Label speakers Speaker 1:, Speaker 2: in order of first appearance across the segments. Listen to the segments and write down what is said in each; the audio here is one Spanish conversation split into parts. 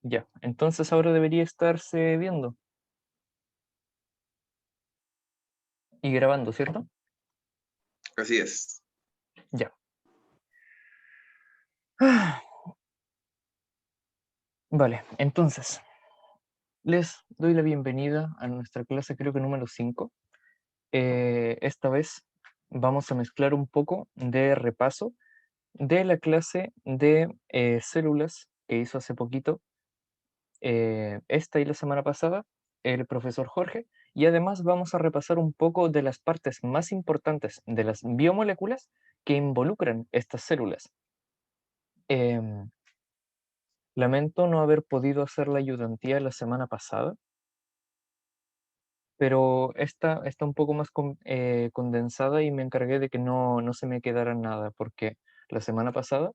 Speaker 1: Ya, entonces ahora debería estarse viendo y grabando, ¿cierto?
Speaker 2: Así es.
Speaker 1: Ya. Ah, Vale, entonces, les doy la bienvenida a nuestra clase, creo que número 5. Esta vez vamos a mezclar un poco de repaso de la clase de células que hizo hace poquito, esta y la semana pasada, el profesor Jorge, y además vamos a repasar un poco de las partes más importantes de las biomoléculas que involucran estas células. Em, Lamento no haber podido hacer la ayudantía la semana pasada, pero esta está un poco más condensada y me encargué de que no se me quedara nada, porque la semana pasada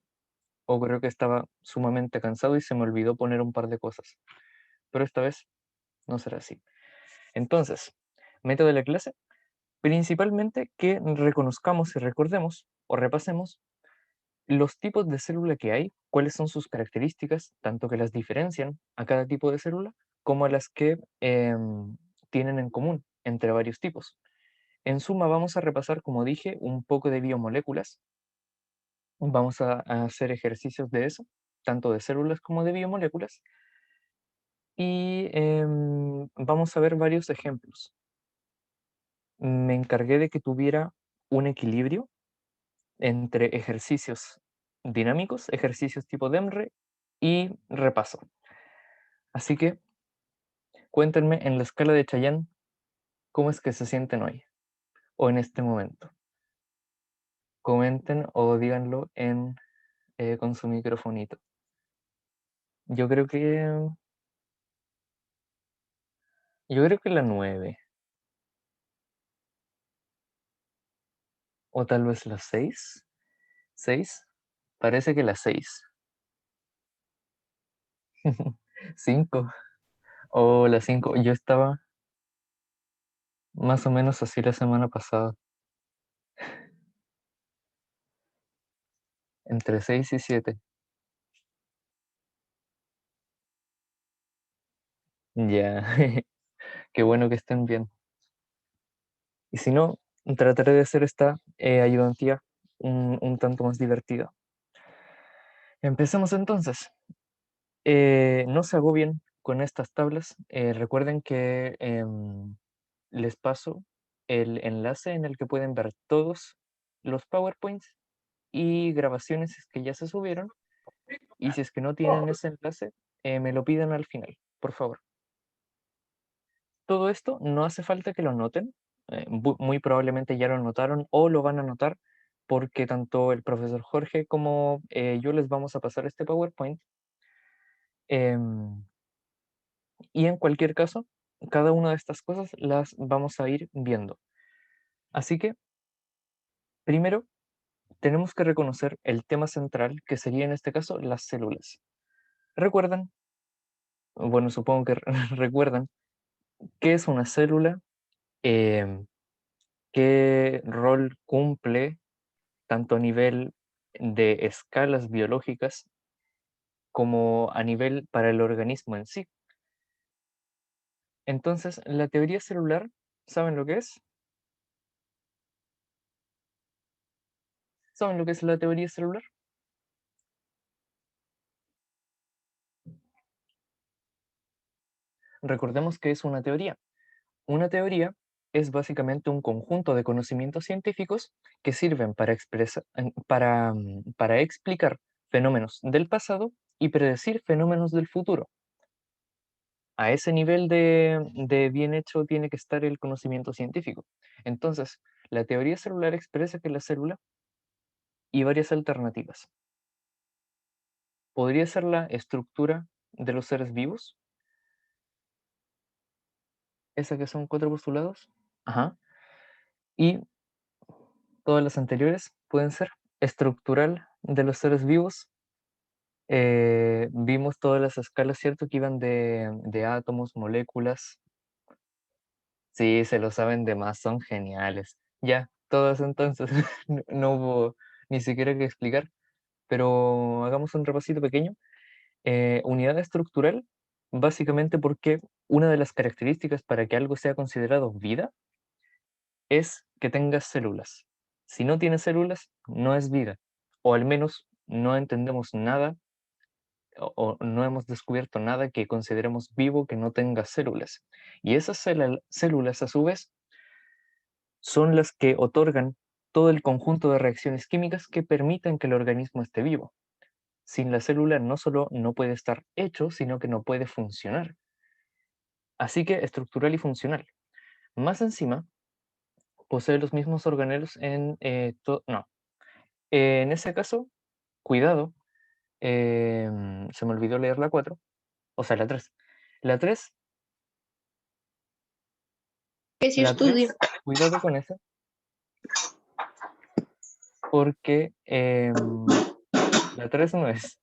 Speaker 1: ocurrió que estaba sumamente cansado y se me olvidó poner un par de cosas, pero esta vez no será así. Entonces, meta de la clase, principalmente que reconozcamos y recordemos o repasemos los tipos de célula que hay, cuáles son sus características, tanto que las diferencian a cada tipo de célula, como a las que tienen en común entre varios tipos. En suma, vamos a repasar, como dije, un poco de biomoléculas. Vamos a hacer ejercicios de eso, tanto de células como de biomoléculas, y vamos a ver varios ejemplos. Me encargué de que tuviera un equilibrio entre ejercicios dinámicos, ejercicios tipo DEMRE y repaso. Así que cuéntenme en la escala de Chayanne cómo es que se sienten hoy o en este momento. Comenten o díganlo con su microfonito. Yo creo que la 9 o tal vez la 6. 6. Parece que la 6. 5 o la 5. Yo estaba más o menos así la semana pasada, entre 6 y 7. Ya, qué bueno que estén bien. Y si no, trataré de hacer esta ayudantía un tanto más divertida. Empecemos entonces. No se agobien con estas tablas. Recuerden que les paso el enlace en el que pueden ver todos los PowerPoints y grabaciones que ya se subieron. Y si es que no tienen ese enlace, me lo pidan al final, por favor. Todo esto no hace falta que lo noten, muy probablemente ya lo notaron o lo van a notar porque tanto el profesor Jorge como yo les vamos a pasar este PowerPoint. em, y en cualquier caso, cada una de estas cosas las vamos a ir viendo. Así que, primero, tenemos que reconocer el tema central, que sería en este caso las células. ¿Recuerdan? Bueno, supongo que recuerdan qué es una célula, em, qué rol cumple tanto a nivel de escalas biológicas como a nivel para el organismo en sí. Entonces, la teoría celular, ¿saben lo que es? ¿Saben lo que es la teoría celular? Recordemos que es una teoría. Una teoría es básicamente un conjunto de conocimientos científicos que sirven para explicar fenómenos del pasado y predecir fenómenos del futuro. A ese nivel de bien hecho tiene que estar el conocimiento científico. Entonces, la teoría celular expresa que la célula y varias alternativas. Podría ser la estructura de los seres vivos, esa que son 4 postulados. Ajá. Y todas las anteriores pueden ser estructural de los seres vivos. Vimos todas las escalas, ¿cierto? Que iban de átomos, moléculas. Sí, se lo saben de más, son geniales. Ya, todas entonces, no hubo ni siquiera que explicar, pero hagamos un repasito pequeño. Unidad estructural, básicamente porque una de las características para que algo sea considerado vida es que tenga células. Si no tiene células, no es vida, o al menos no entendemos nada o no hemos descubierto nada que consideremos vivo que no tenga células. Y esas células, a su vez, son las que otorgan todo el conjunto de reacciones químicas que permiten que el organismo esté vivo. Sin la célula no solo no puede estar hecho, sino que no puede funcionar. Así que estructural y funcional. Más encima, posee los mismos organelos en... no, en ese caso, cuidado, se me olvidó leer la 4, o sea, la 3. La 3,
Speaker 3: Que si
Speaker 1: la
Speaker 3: estudio.
Speaker 1: 3, cuidado con eso, porque la 3 no es.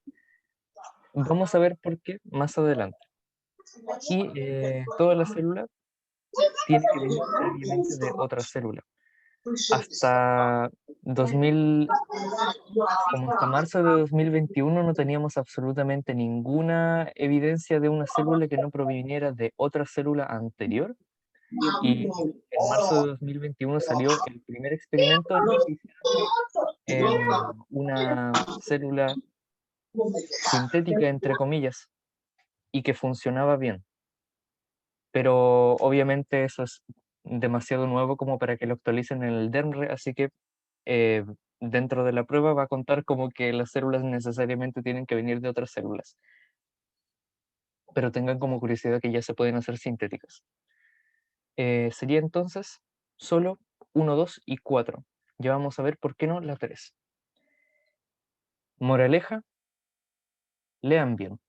Speaker 1: Vamos a ver por qué más adelante. Y toda la célula tiene que venir previamente de otra célula. Hasta 2000, como hasta marzo de 2021 no teníamos absolutamente ninguna evidencia de una célula que no proviniera de otra célula anterior. Y en marzo de 2021 salió el primer experimento en el que hicieron una célula sintética, entre comillas, y que funcionaba bien. Pero obviamente eso es demasiado nuevo como para que lo actualicen en el DERMRE, así que eh, dentro de la prueba va a contar como que las células necesariamente tienen que venir de otras células. Pero tengan como curiosidad que ya se pueden hacer sintéticas. Sería entonces solo 1, 2 y 4. Ya vamos a ver por qué no la 3. Moraleja, lean bien,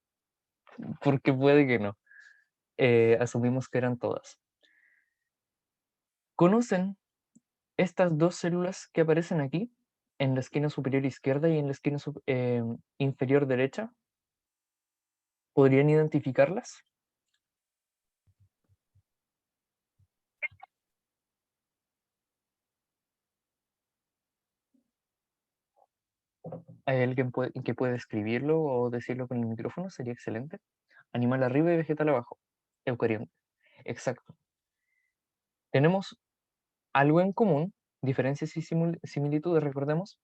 Speaker 1: porque puede que no. Asumimos que eran todas. ¿Conocen estas dos células que aparecen aquí, en la esquina superior izquierda y en la esquina inferior derecha? ¿Podrían identificarlas? ¿Hay alguien que puede escribirlo o decirlo con el micrófono? Sería excelente. Animal arriba y vegetal abajo. Eucarionte. Exacto. Tenemos algo en común, diferencias y similitudes, recordemos.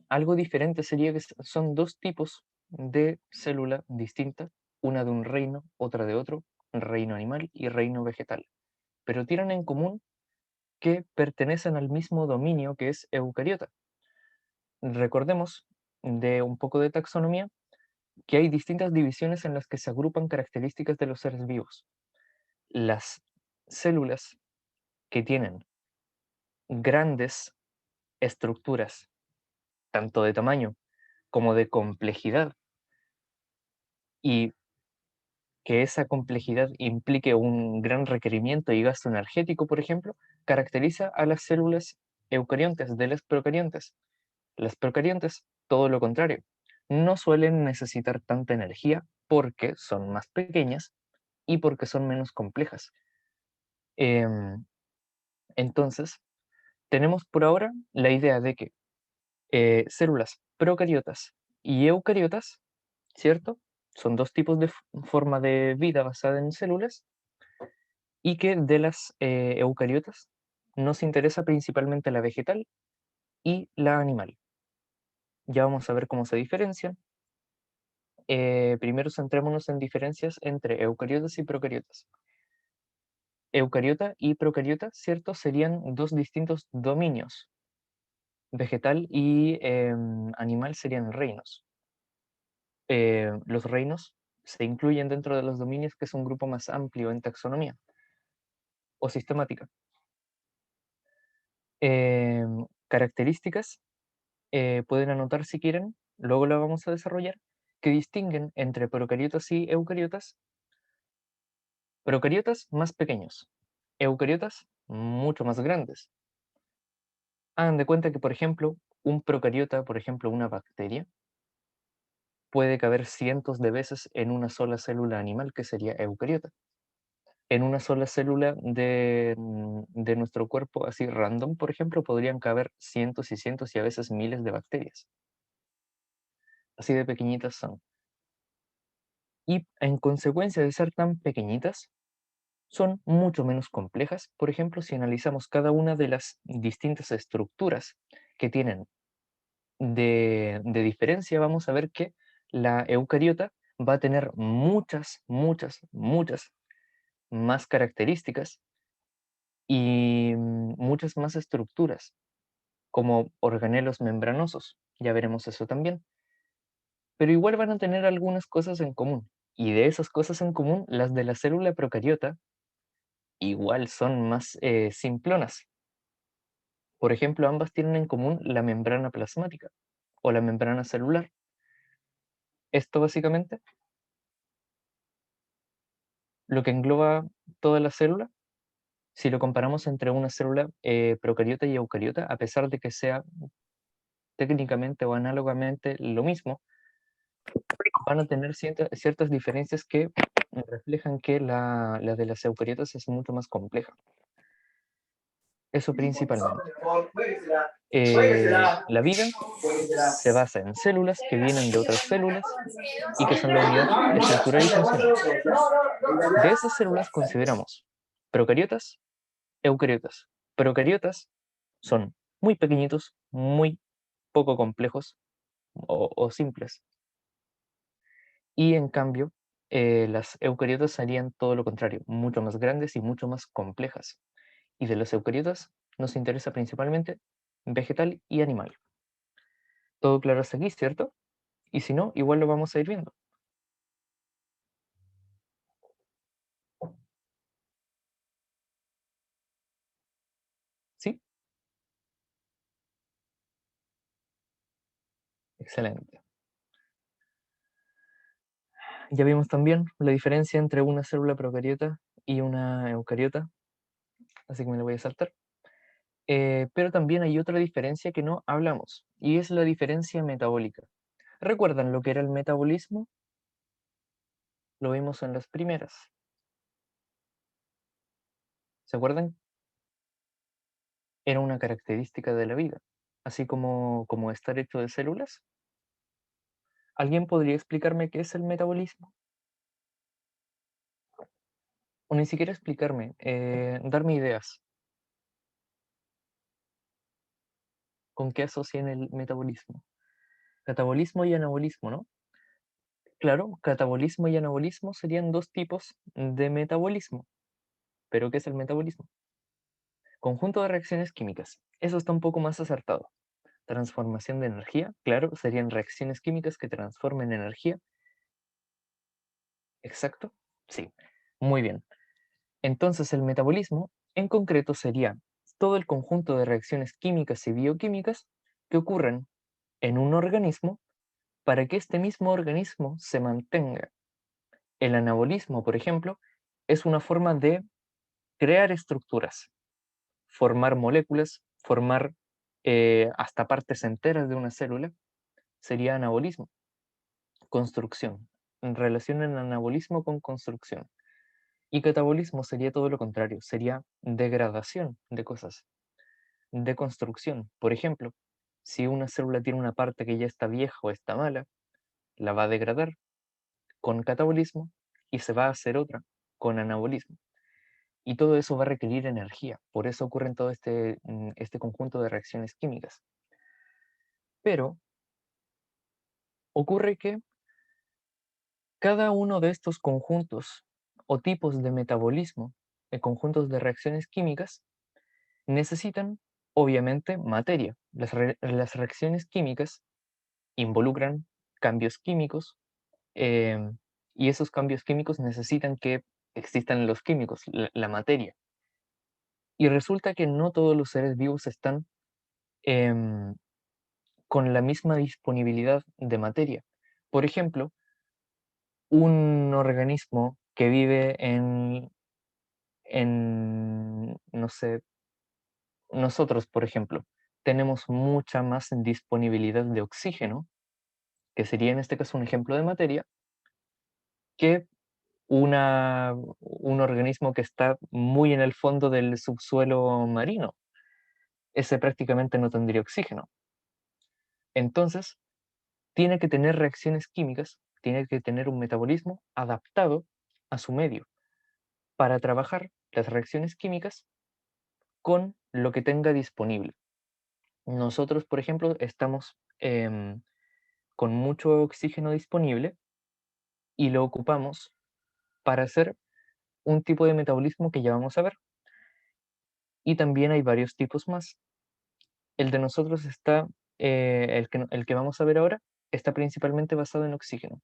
Speaker 1: Algo diferente sería que son dos tipos de célula distinta, una de un reino, otra de otro, reino animal y reino vegetal. Pero tienen en común que pertenecen al mismo dominio que es eucariota. Recordemos de un poco de taxonomía que hay distintas divisiones en las que se agrupan características de los seres vivos. Las células que tienen grandes estructuras, tanto de tamaño como de complejidad, y que esa complejidad implique un gran requerimiento y gasto energético, por ejemplo, caracteriza a las células eucariontes de las procariontes. Las procariontes, todo lo contrario, no suelen necesitar tanta energía porque son más pequeñas y porque son menos complejas. Entonces, tenemos por ahora la idea de que células procariotas y eucariotas, ¿cierto? Son dos tipos de forma de vida basada en células y que de las eucariotas nos interesa principalmente la vegetal y la animal. Ya vamos a ver cómo se diferencian. Primero centrémonos en diferencias entre eucariotas y procariotas. Eucariota y procariota, ¿cierto? Serían dos distintos dominios. Vegetal y animal serían reinos. Los reinos se incluyen dentro de los dominios, que es un grupo más amplio en taxonomía o sistemática. Características, pueden anotar si quieren, luego la vamos a desarrollar, que distinguen entre procariotas y eucariotas. Procariotas más pequeños, eucariotas mucho más grandes. Hagan de cuenta que, por ejemplo, un procariota, por ejemplo, una bacteria, puede caber cientos de veces en una sola célula animal, que sería eucariota. En una sola célula de nuestro cuerpo, así random, por ejemplo, podrían caber cientos y cientos y a veces miles de bacterias. Así de pequeñitas son. y en consecuencia de ser tan pequeñitas, son mucho menos complejas. Por ejemplo, si analizamos cada una de las distintas estructuras que tienen de diferencia, vamos a ver que la eucariota va a tener muchas, muchas, muchas más características y muchas más estructuras, como organelos membranosos. Ya veremos eso también. Pero igual van a tener algunas cosas en común. Y de esas cosas en común, las de la célula procariota igual son más simplonas. Por ejemplo, ambas tienen en común la membrana plasmática o la membrana celular. Esto básicamente lo que engloba toda la célula, si lo comparamos entre una célula procariota y eucariota, a pesar de que sea técnicamente o análogamente lo mismo, van a tener ciertas diferencias que reflejan que la de las eucariotas es mucho más compleja. Eso principalmente. La vida se basa en células que vienen de otras células y que son la unidad estructural y funcional. De esas células consideramos procariotas, eucariotas. Procariotas son muy pequeñitos, muy poco complejos o simples. Y en cambio, las eucariotas serían todo lo contrario, mucho más grandes y mucho más complejas. Y de las eucariotas nos interesa principalmente vegetal y animal. Todo claro hasta aquí, ¿cierto? Y si no, igual lo vamos a ir viendo. ¿Sí? Excelente. Ya vimos también la diferencia entre una célula procariota y una eucariota, así que me la voy a saltar. Pero también hay otra diferencia que no hablamos, y es la diferencia metabólica. ¿Recuerdan lo que era el metabolismo? Lo vimos en las primeras. ¿Se acuerdan? Era una característica de la vida, así como estar hecho de células. ¿Alguien podría explicarme qué es el metabolismo? O ni siquiera explicarme, darme ideas. ¿Con qué asocian el metabolismo? Catabolismo y anabolismo, ¿no? Claro, catabolismo y anabolismo serían dos tipos de metabolismo. ¿Pero qué es el metabolismo? Conjunto de reacciones químicas. Eso está un poco más acertado. Transformación de energía, claro, serían reacciones químicas que transformen energía. ¿Exacto? Sí, muy bien. Entonces el metabolismo en concreto sería todo el conjunto de reacciones químicas y bioquímicas que ocurren en un organismo para que este mismo organismo se mantenga. El anabolismo, por ejemplo, es una forma de crear estructuras, formar moléculas, formar hasta partes enteras de una célula, sería anabolismo. Construcción. Relacionan anabolismo con construcción. Y catabolismo sería todo lo contrario, sería degradación de cosas, deconstrucción. Por ejemplo, si una célula tiene una parte que ya está vieja o está mala, la va a degradar con catabolismo y se va a hacer otra con anabolismo. Y todo eso va a requerir energía, por eso ocurre en todo este conjunto de reacciones químicas. Pero ocurre que cada uno de estos conjuntos o tipos de metabolismo, de conjuntos de reacciones químicas, necesitan, obviamente, materia. Las reacciones químicas involucran cambios químicos y esos cambios químicos necesitan que existan los químicos, la materia. Y resulta que no todos los seres vivos están em, con la misma disponibilidad de materia. Por ejemplo, un organismo que vive no sé, nosotros, por ejemplo, tenemos mucha más disponibilidad de oxígeno, que sería en este caso un ejemplo de materia, que un organismo que está muy en el fondo del subsuelo marino. Ese prácticamente no tendría oxígeno. Entonces, tiene que tener reacciones químicas tiene que tener un metabolismo adaptado a su medio para trabajar las reacciones químicas con lo que tenga disponible. Nosotros, por ejemplo, estamos con mucho oxígeno disponible y lo ocupamos para hacer un tipo de metabolismo que ya vamos a ver. Y también hay varios tipos más. El de nosotros está, el que vamos a ver ahora, está principalmente basado en oxígeno.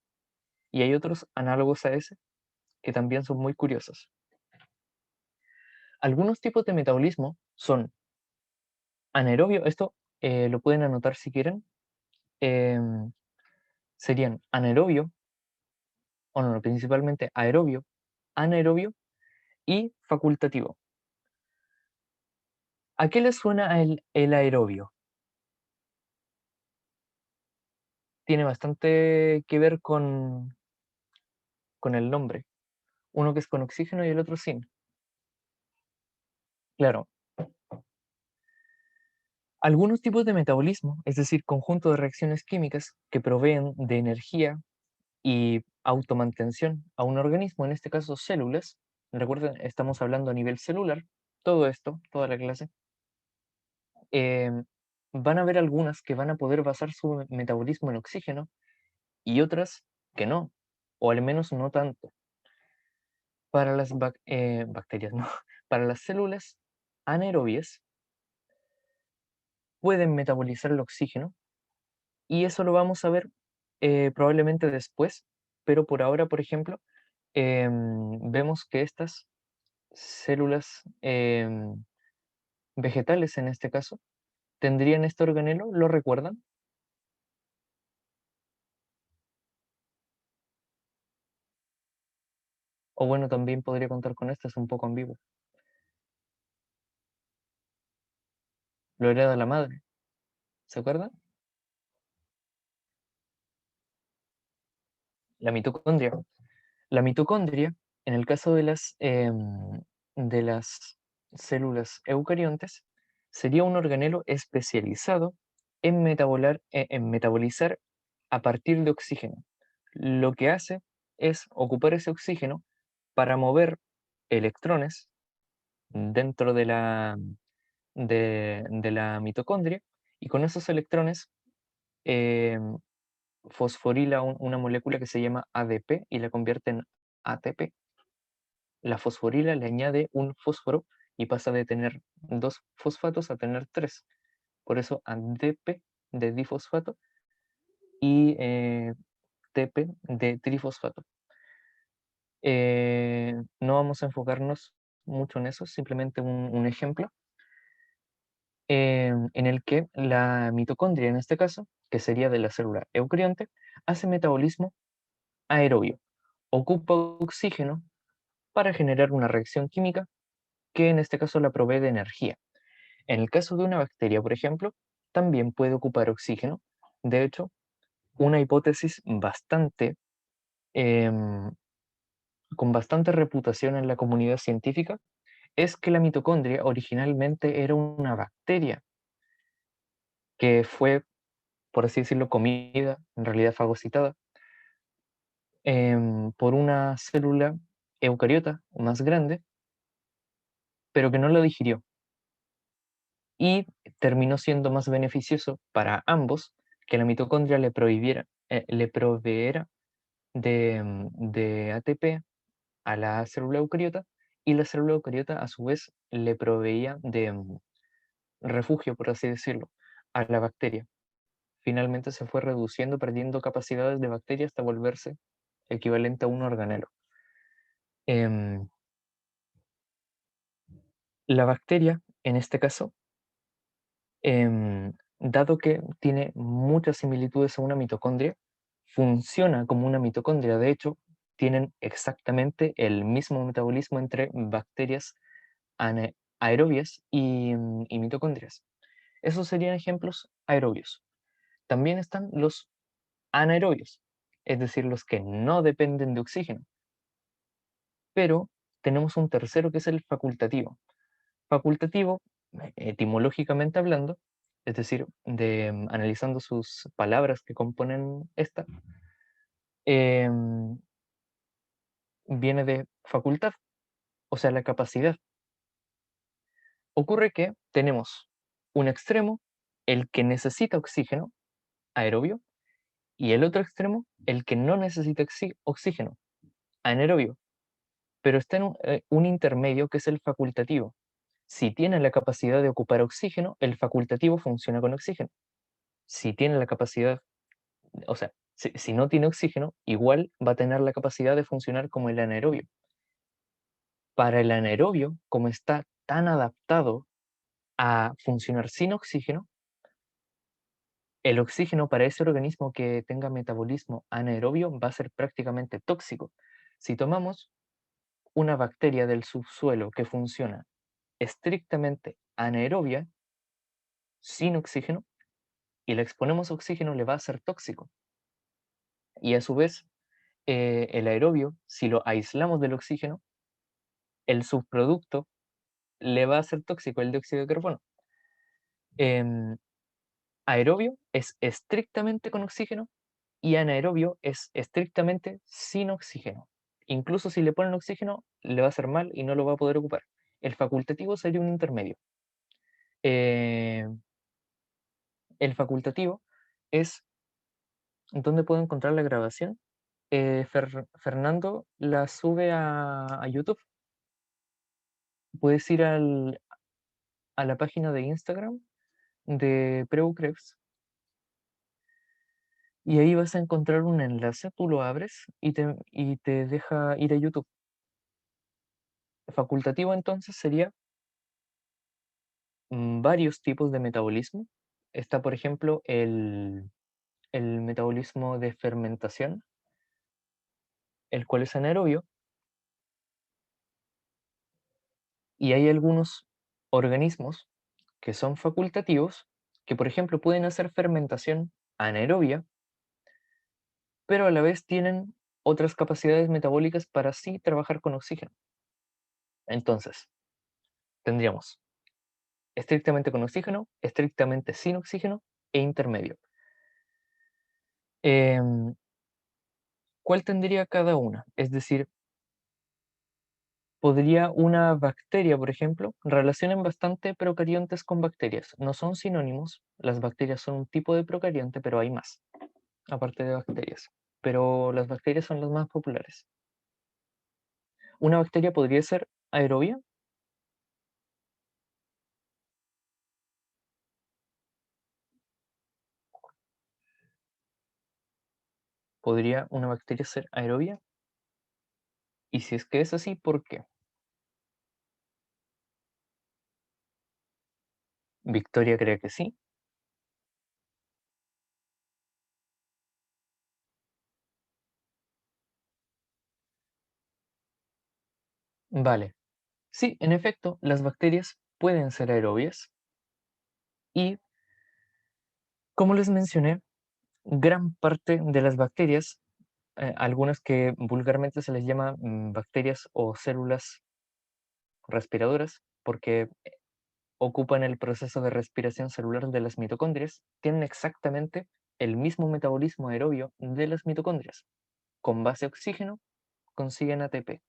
Speaker 1: Y hay otros análogos a ese que también son muy curiosos. Algunos tipos de metabolismo son anaerobio, esto lo pueden anotar si quieren, em, serían anaerobio, o no, principalmente aerobio, anaerobio y facultativo. ¿A qué le suena el aerobio? Tiene bastante que ver con el nombre. Uno que es con oxígeno y el otro sin. Claro, algunos tipos de metabolismo, es decir, conjunto de reacciones químicas que proveen de energía y automantención a un organismo, en este caso células, recuerden, estamos hablando a nivel celular, todo esto, toda la clase, van a haber algunas que van a poder basar su metabolismo en oxígeno y otras que no, o al menos no tanto. Para las bacterias, no, para las células anaerobias pueden metabolizar el oxígeno y eso lo vamos a ver probablemente después, pero por ahora, por ejemplo, vemos que estas células vegetales, en este caso, tendrían este organelo, ¿lo recuerdan? O bueno, también podría contar con estas, un poco ambiguo. Lo hereda la madre, ¿se acuerdan? La mitocondria. La mitocondria, en el caso de las células eucariontes, sería un organelo especializado en metabolizar a partir de oxígeno. Lo que hace es ocupar ese oxígeno para mover electrones dentro de la mitocondria y con esos electrones eh, fosforila una molécula que se llama ADP y la convierte en ATP. La fosforila le añade un fósforo y pasa de tener dos fosfatos a tener tres. Por eso ADP de difosfato y TP de trifosfato. No vamos a enfocarnos mucho en eso, simplemente un ejemplo en el que la mitocondria, en este caso, que sería de la célula eucarionte, hace metabolismo aerobio. Ocupa oxígeno para generar una reacción química que en este caso la provee de energía. En el caso de una bacteria, por ejemplo, también puede ocupar oxígeno. De hecho, una hipótesis em, con bastante reputación en la comunidad científica es que la mitocondria originalmente era una bacteria que fue, por así decirlo, comida, en realidad fagocitada, por una célula eucariota más grande, pero que no la digirió. Y terminó siendo más beneficioso para ambos que la mitocondria le proveera de ATP a la célula eucariota y la célula eucariota a su vez le proveía de refugio, por así decirlo, a la bacteria. Finalmente se fue reduciendo, perdiendo capacidades de bacteria hasta volverse equivalente a un organelo. Em, la bacteria, en este caso, dado que tiene muchas similitudes a una mitocondria, funciona como una mitocondria. De hecho, tienen exactamente el mismo metabolismo entre bacterias aerobias y mitocondrias. Esos serían ejemplos aerobios. También están los anaerobios, es decir, los que no dependen de oxígeno. Pero tenemos un tercero que es el facultativo. Facultativo, etimológicamente hablando, es decir, analizando sus palabras que componen esta, em, viene de facultad, o sea, la capacidad. Ocurre que tenemos un extremo, el que necesita oxígeno, aerobio, y el otro extremo, el que no necesita oxígeno, anaerobio, pero está en un intermedio que es el facultativo. Si tiene la capacidad de ocupar oxígeno, el facultativo funciona con oxígeno. Si tiene la capacidad, o sea, si no tiene oxígeno, igual va a tener la capacidad de funcionar como el anaerobio. Para el anaerobio, como está tan adaptado a funcionar sin oxígeno, el oxígeno para ese organismo que tenga metabolismo anaerobio va a ser prácticamente tóxico. Si tomamos una bacteria del subsuelo que funciona estrictamente anaerobia, sin oxígeno, y le exponemos oxígeno, le va a ser tóxico. Y a su vez, el aerobio, si lo aislamos del oxígeno, el subproducto le va a ser tóxico, el dióxido de carbono. Em, Aerobio es estrictamente con oxígeno y anaerobio es estrictamente sin oxígeno. Incluso si le ponen oxígeno, le va a hacer mal y no lo va a poder ocupar. El facultativo sería un intermedio. Eh, el facultativo es donde puedo encontrar la grabación. Fernando la sube a YouTube. Puedes ir a la página de Instagram de Preucreps y ahí vas a encontrar un enlace, tú lo abres y te deja ir a YouTube. Facultativo entonces sería varios tipos de metabolismo. Está, por ejemplo, el metabolismo de fermentación, el cual es anaerobio, y hay algunos organismos que son facultativos, que por ejemplo pueden hacer fermentación anaerobia, pero a la vez tienen otras capacidades metabólicas para sí trabajar con oxígeno. Entonces, tendríamos estrictamente con oxígeno, estrictamente sin oxígeno e intermedio. ¿Cuál tendría cada una? Es decir, podría una bacteria, por ejemplo, relacionan bastante procariontes con bacterias. No son sinónimos, las bacterias son un tipo de procarionte, pero hay más, aparte de bacterias. Pero las bacterias son las más populares. Una bacteria podría ser aerobia. ¿Podría una bacteria ser aerobia? Y si es que es así, ¿por qué? Victoria cree que sí. Vale. Sí, en efecto, las bacterias pueden ser aerobias y, como les mencioné, gran parte de las bacterias, algunas que vulgarmente se les llama bacterias o células respiradoras, porque ocupan el proceso de respiración celular de las mitocondrias, tienen exactamente el mismo metabolismo aerobio de las mitocondrias. Con base a oxígeno consiguen ATP.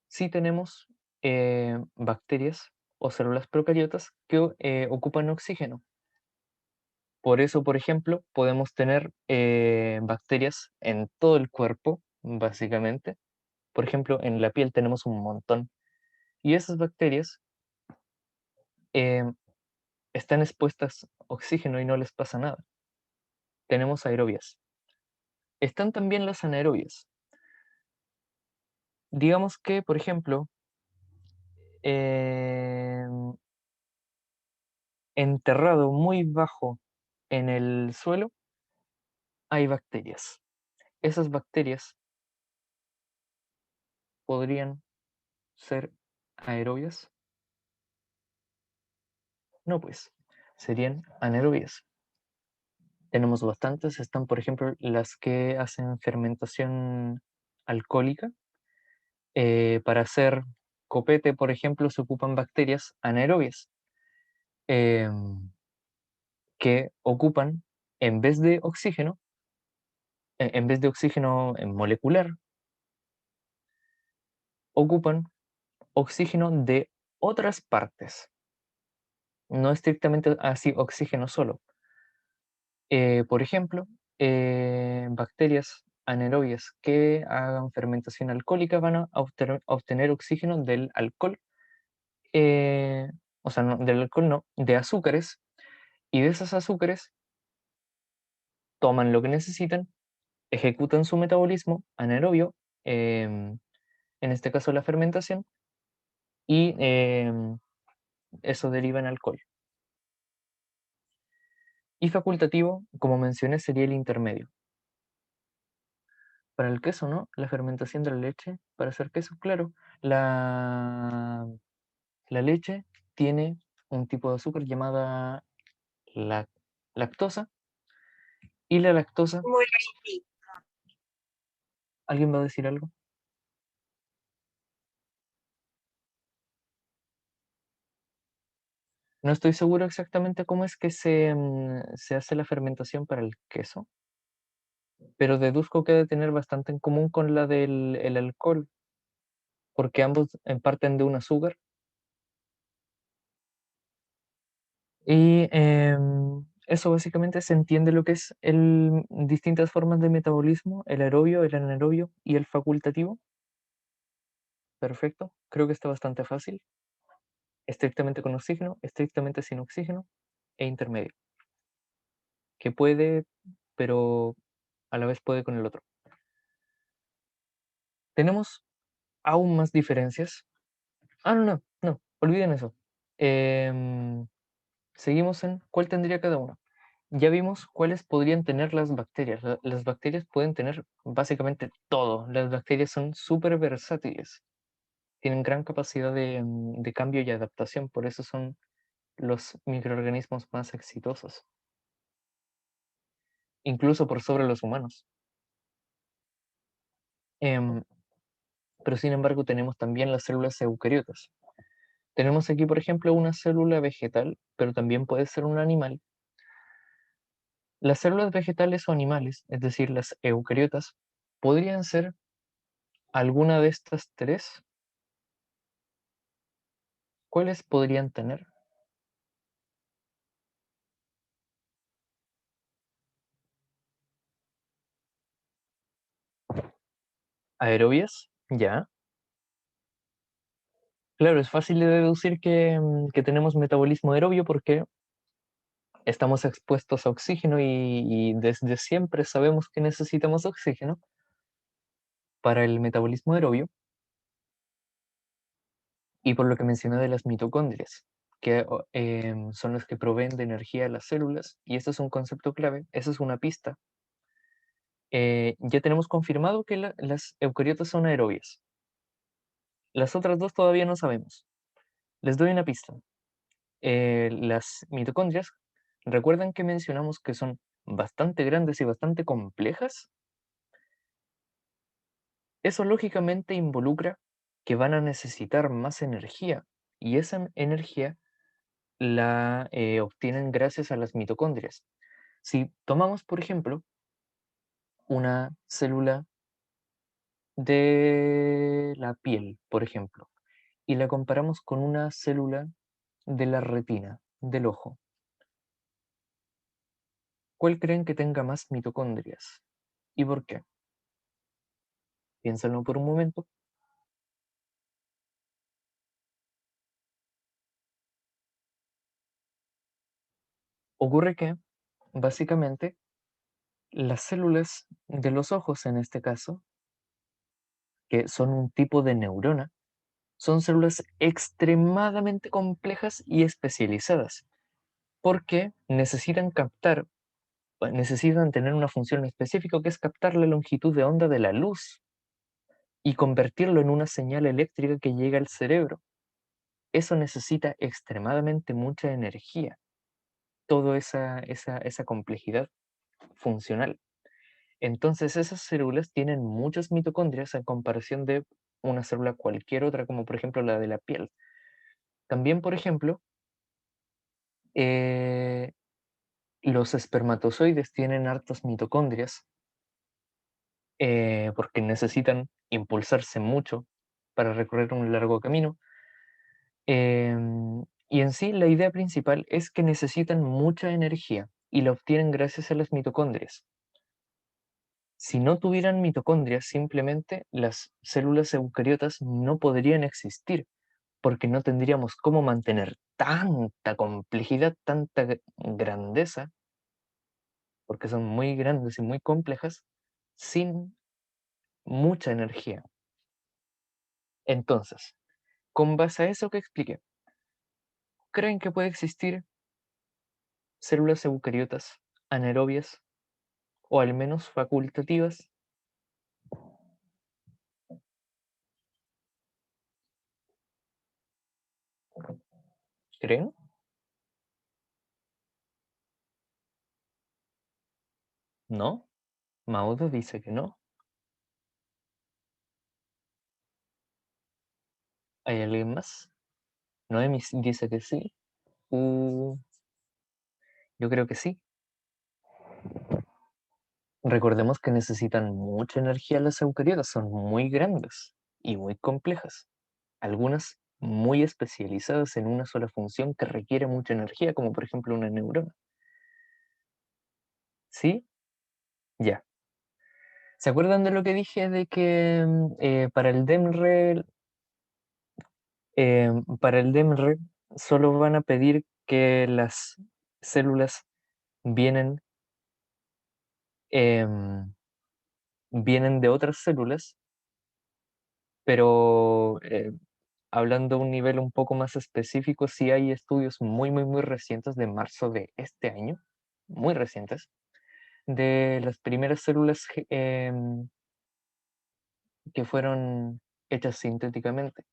Speaker 1: Sí tenemos bacterias o células procariotas que ocupan oxígeno. Por eso, por ejemplo, podemos tener bacterias en todo el cuerpo, básicamente. Por ejemplo, en la piel tenemos un montón. Y esas bacterias eh, están expuestas a oxígeno y no les pasa nada. Tenemos aerobias. Están también las anaerobias. Digamos que, por ejemplo, em, enterrado muy bajo en el suelo hay bacterias. Esas bacterias podrían ser aerobias. No, pues, serían anaerobias. Tenemos bastantes. Están, por ejemplo, las que hacen fermentación alcohólica. Para hacer copete, por ejemplo, se ocupan bacterias anaerobias em, que ocupan, en vez de oxígeno, en vez de oxígeno molecular, ocupan oxígeno de otras partes, no estrictamente así oxígeno solo. Por ejemplo, bacterias anaerobias que hagan fermentación alcohólica van a obtener oxígeno del alcohol, o sea, no, del alcohol no, de azúcares, y de esos azúcares toman lo que necesitan, ejecutan su metabolismo anaerobio, en este caso la fermentación, y eso deriva en alcohol. Y facultativo, como mencioné, sería el intermedio. Para el queso, ¿no? La fermentación de la leche para hacer queso, claro. La leche tiene un tipo de azúcar llamada la lactosa, y la lactosa,
Speaker 3: Muy rico.
Speaker 1: ¿alguien va a decir algo? No estoy seguro exactamente cómo es que se hace la fermentación para el queso, pero deduzco que debe tener bastante en común con la del el alcohol, porque ambos parten de un azúcar. Y eso básicamente se entiende lo que es distintas formas de metabolismo, el aerobio, el anaerobio y el facultativo. Perfecto, creo que está bastante fácil. Estrictamente con oxígeno, estrictamente sin oxígeno e intermedio, que puede, pero a la vez puede con el otro. Tenemos aún más diferencias. Ah, no, olviden eso. Em, Seguimos en cuál tendría cada uno. Ya vimos cuáles podrían tener las bacterias. Las bacterias pueden tener básicamente todo. Las bacterias son súper versátiles. Tienen gran capacidad de cambio y adaptación. Por eso son los microorganismos más exitosos. Incluso por sobre los humanos. Em, pero sin embargo tenemos también las células eucariotas. Tenemos aquí, por ejemplo, una célula vegetal, pero también puede ser un animal. Las células vegetales o animales, es decir, las eucariotas, podrían ser alguna de estas tres. ¿Cuáles podrían tener? Aerobias, ya. Claro, es fácil de deducir que tenemos metabolismo aerobio porque estamos expuestos a oxígeno y desde siempre sabemos que necesitamos oxígeno para el metabolismo aerobio, y por lo que mencioné de las mitocondrias, que son los que proveen de energía a las células, y esto es un concepto clave, eso es una pista. Ya tenemos confirmado que las eucariotas son aerobias. Las otras dos todavía no sabemos. Les doy una pista. Las mitocondrias, ¿recuerdan que mencionamos que son bastante grandes y bastante complejas? Eso lógicamente involucra que van a necesitar más energía, y esa energía la obtienen gracias a las mitocondrias. Si tomamos, por ejemplo, una célula de la piel, por ejemplo, y la comparamos con una célula de la retina, del ojo, ¿cuál creen que tenga más mitocondrias? ¿Y por qué? Piénsalo por un momento. Ocurre que, básicamente, las células de los ojos, en este caso, que son un tipo de neurona, son células extremadamente complejas y especializadas, porque necesitan tener una función específica, que es captar la longitud de onda de la luz y convertirlo en una señal eléctrica que llega al cerebro. Eso necesita extremadamente mucha energía, toda esa complejidad funcional. Entonces esas células tienen muchas mitocondrias en comparación de una célula cualquier otra, como por ejemplo la de la piel. También, por ejemplo, los espermatozoides tienen hartas mitocondrias, porque necesitan impulsarse mucho para recorrer un largo camino. Y en sí, la idea principal es que necesitan mucha energía y la obtienen gracias a las mitocondrias. Si no tuvieran mitocondrias, simplemente las células eucariotas no podrían existir, porque no tendríamos cómo mantener tanta complejidad, tanta grandeza, porque son muy grandes y muy complejas, sin mucha energía. Entonces, con base a eso que expliqué, ¿creen que puede existir células eucariotas anaerobias o al menos facultativas? ¿Creen? ¿No? Maudo dice que no. ¿Hay alguien más? Noemi dice que sí. Uh, yo creo que sí. Recordemos que necesitan mucha energía las eucariotas, son muy grandes y muy complejas. Algunas muy especializadas en una sola función que requiere mucha energía, como por ejemplo una neurona. ¿Sí? Ya. ¿Se acuerdan de lo que dije de que para el DEMRE solo van a pedir que las células vienen, em, vienen de otras células, pero hablando a un nivel un poco más específico, sí hay estudios muy, muy, muy recientes de marzo de este año, muy recientes, de las primeras células que fueron hechas sintéticamente.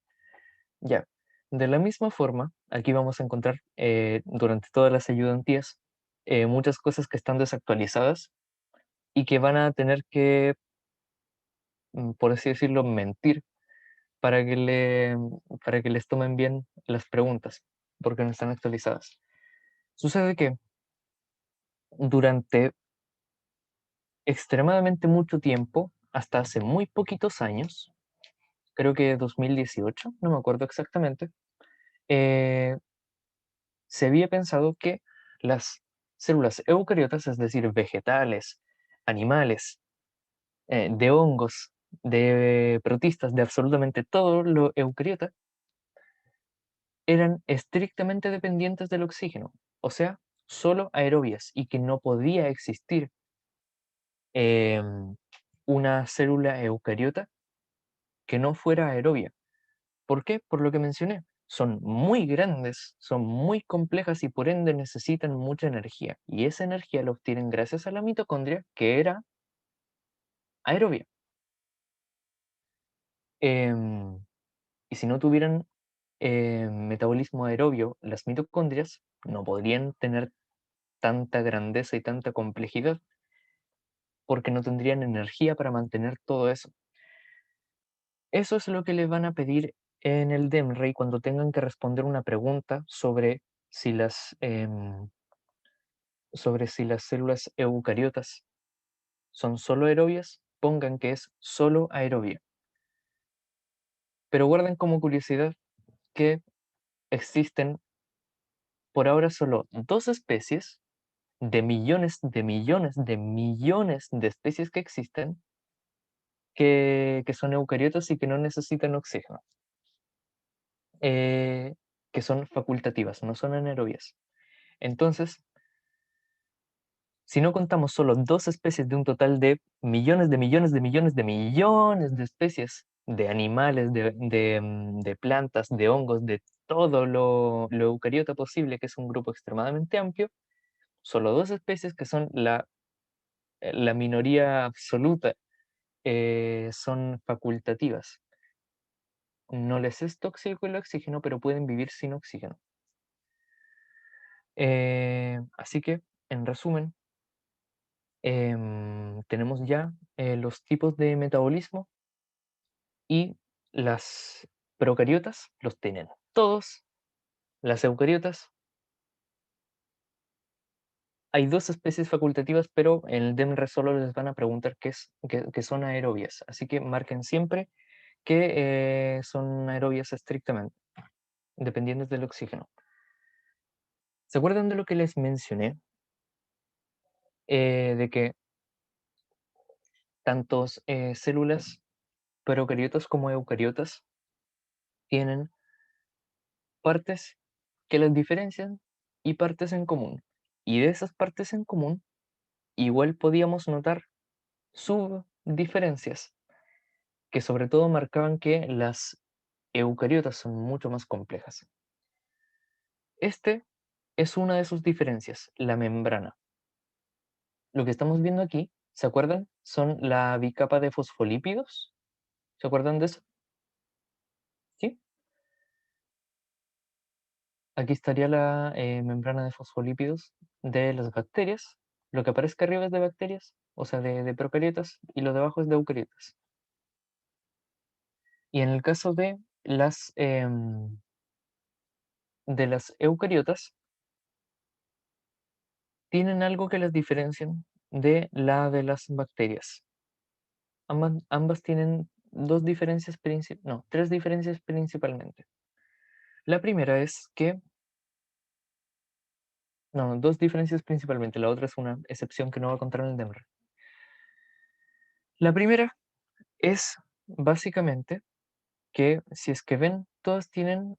Speaker 1: Ya, de la misma forma, aquí vamos a encontrar durante todas las ayudantías muchas cosas que están desactualizadas y que van a tener que, por así decirlo, mentir para que, para que les tomen bien las preguntas, porque no están actualizadas. Sucede que durante extremadamente mucho tiempo, hasta hace muy poquitos años, creo que 2018, no me acuerdo exactamente, eh, se había pensado que las células eucariotas, es decir, vegetales, animales, de hongos, de protistas, de absolutamente todo lo eucariota, eran estrictamente dependientes del oxígeno, o sea, solo aerobias, y que no podía existir una célula eucariota que no fuera aerobia. ¿Por qué? Por lo que mencioné. Son muy grandes, son muy complejas y por ende necesitan mucha energía. Y esa energía la obtienen gracias a la mitocondria, que era aerobia. Em, y si no tuvieran metabolismo aerobio, las mitocondrias no podrían tener tanta grandeza y tanta complejidad porque no tendrían energía para mantener todo eso. Eso es lo que le van a pedir en el DEMRE cuando tengan que responder una pregunta si las, sobre si las células eucariotas son solo aerobias, pongan que es solo aerobia. Pero guarden como curiosidad que existen por ahora solo dos especies de millones, de millones, de millones de especies que existen que son eucariotas y que no necesitan oxígeno, eh, que son facultativas, no son anaerobias. Entonces, si no contamos solo dos especies de un total de millones de millones de millones de millones de especies de animales, de plantas, de hongos, de todo lo eucariota posible, que es un grupo extremadamente amplio, solo dos especies que son la minoría absoluta, son facultativas. No les es tóxico el oxígeno, pero pueden vivir sin oxígeno. Así que, en resumen, tenemos ya los tipos de metabolismo y las procariotas los tienen todos, las eucariotas hay dos especies facultativas, pero en el DEMRE solo les van a preguntar que son aerobias. Así que marquen siempre que son aerobias estrictamente, dependientes del oxígeno. ¿Se acuerdan de lo que les mencioné? De que tantos células procariotas como eucariotas tienen partes que las diferencian y partes en común. Y de esas partes en común, igual podíamos notar subdiferencias, que sobre todo marcaban que las eucariotas son mucho más complejas. Este es una de sus diferencias, la membrana. Lo que estamos viendo aquí, ¿se acuerdan? Son la bicapa de fosfolípidos. ¿Se acuerdan de eso? ¿Sí? Aquí estaría la membrana de fosfolípidos de las bacterias. Lo que aparezca arriba es de bacterias, o sea, de procariotas, y lo de abajo es de eucariotas. Y en el caso de las eucariotas, tienen algo que las diferencian de la de las bacterias. Ambas tienen tres diferencias principalmente. La primera es que, no, dos diferencias principalmente, la otra es una excepción que no va a contar en el DEMRE. La primera es básicamente que si es que ven, todas tienen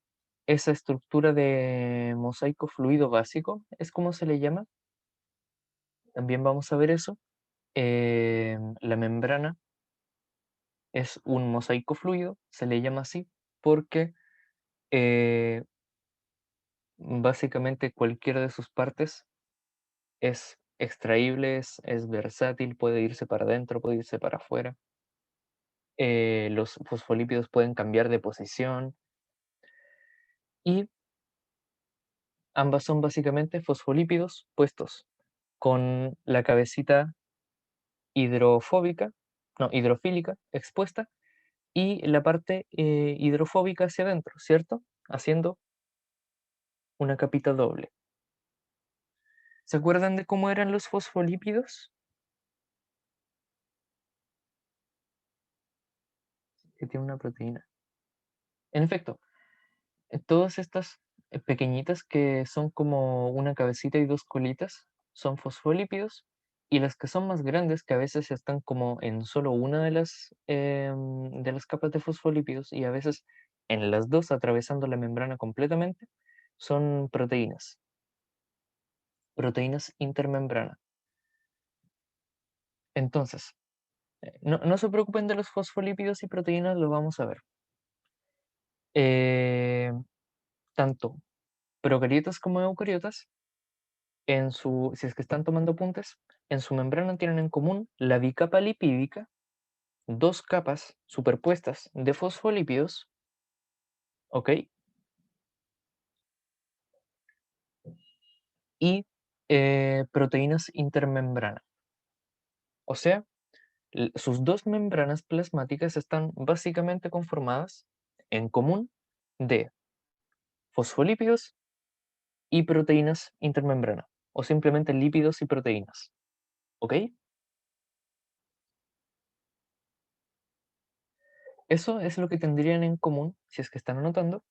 Speaker 1: esa estructura de mosaico fluido básico, es como se le llama. También vamos a ver eso. La membrana es un mosaico fluido, se le llama así porque eh, básicamente cualquiera de sus partes es extraíble, es versátil, puede irse para adentro, puede irse para afuera. Los fosfolípidos pueden cambiar de posición y ambas son básicamente fosfolípidos puestos con la cabecita hidrofóbica, no, hidrofílica expuesta y la parte hidrofóbica hacia adentro, ¿cierto? Haciendo una capita doble. ¿Se acuerdan de cómo eran los fosfolípidos? Que tiene una proteína. En efecto, todas estas pequeñitas que son como una cabecita y dos colitas son fosfolípidos y las que son más grandes, que a veces están como en solo una de las capas de fosfolípidos y a veces en las dos atravesando la membrana completamente, son proteínas intermembrana. Entonces, no se preocupen de los fosfolípidos y proteínas, lo vamos a ver. Eh, Tanto procariotas como eucariotas, si es que están tomando apuntes, en su membrana tienen en común la bicapa lipídica, dos capas superpuestas de fosfolípidos, ¿ok? Y proteínas intermembrana. O sea, sus dos membranas plasmáticas están básicamente conformadas en común de fosfolípidos y proteínas intermembrana, o simplemente lípidos y proteínas, ¿ok? Eso es lo que tendrían en común, si es que están anotando,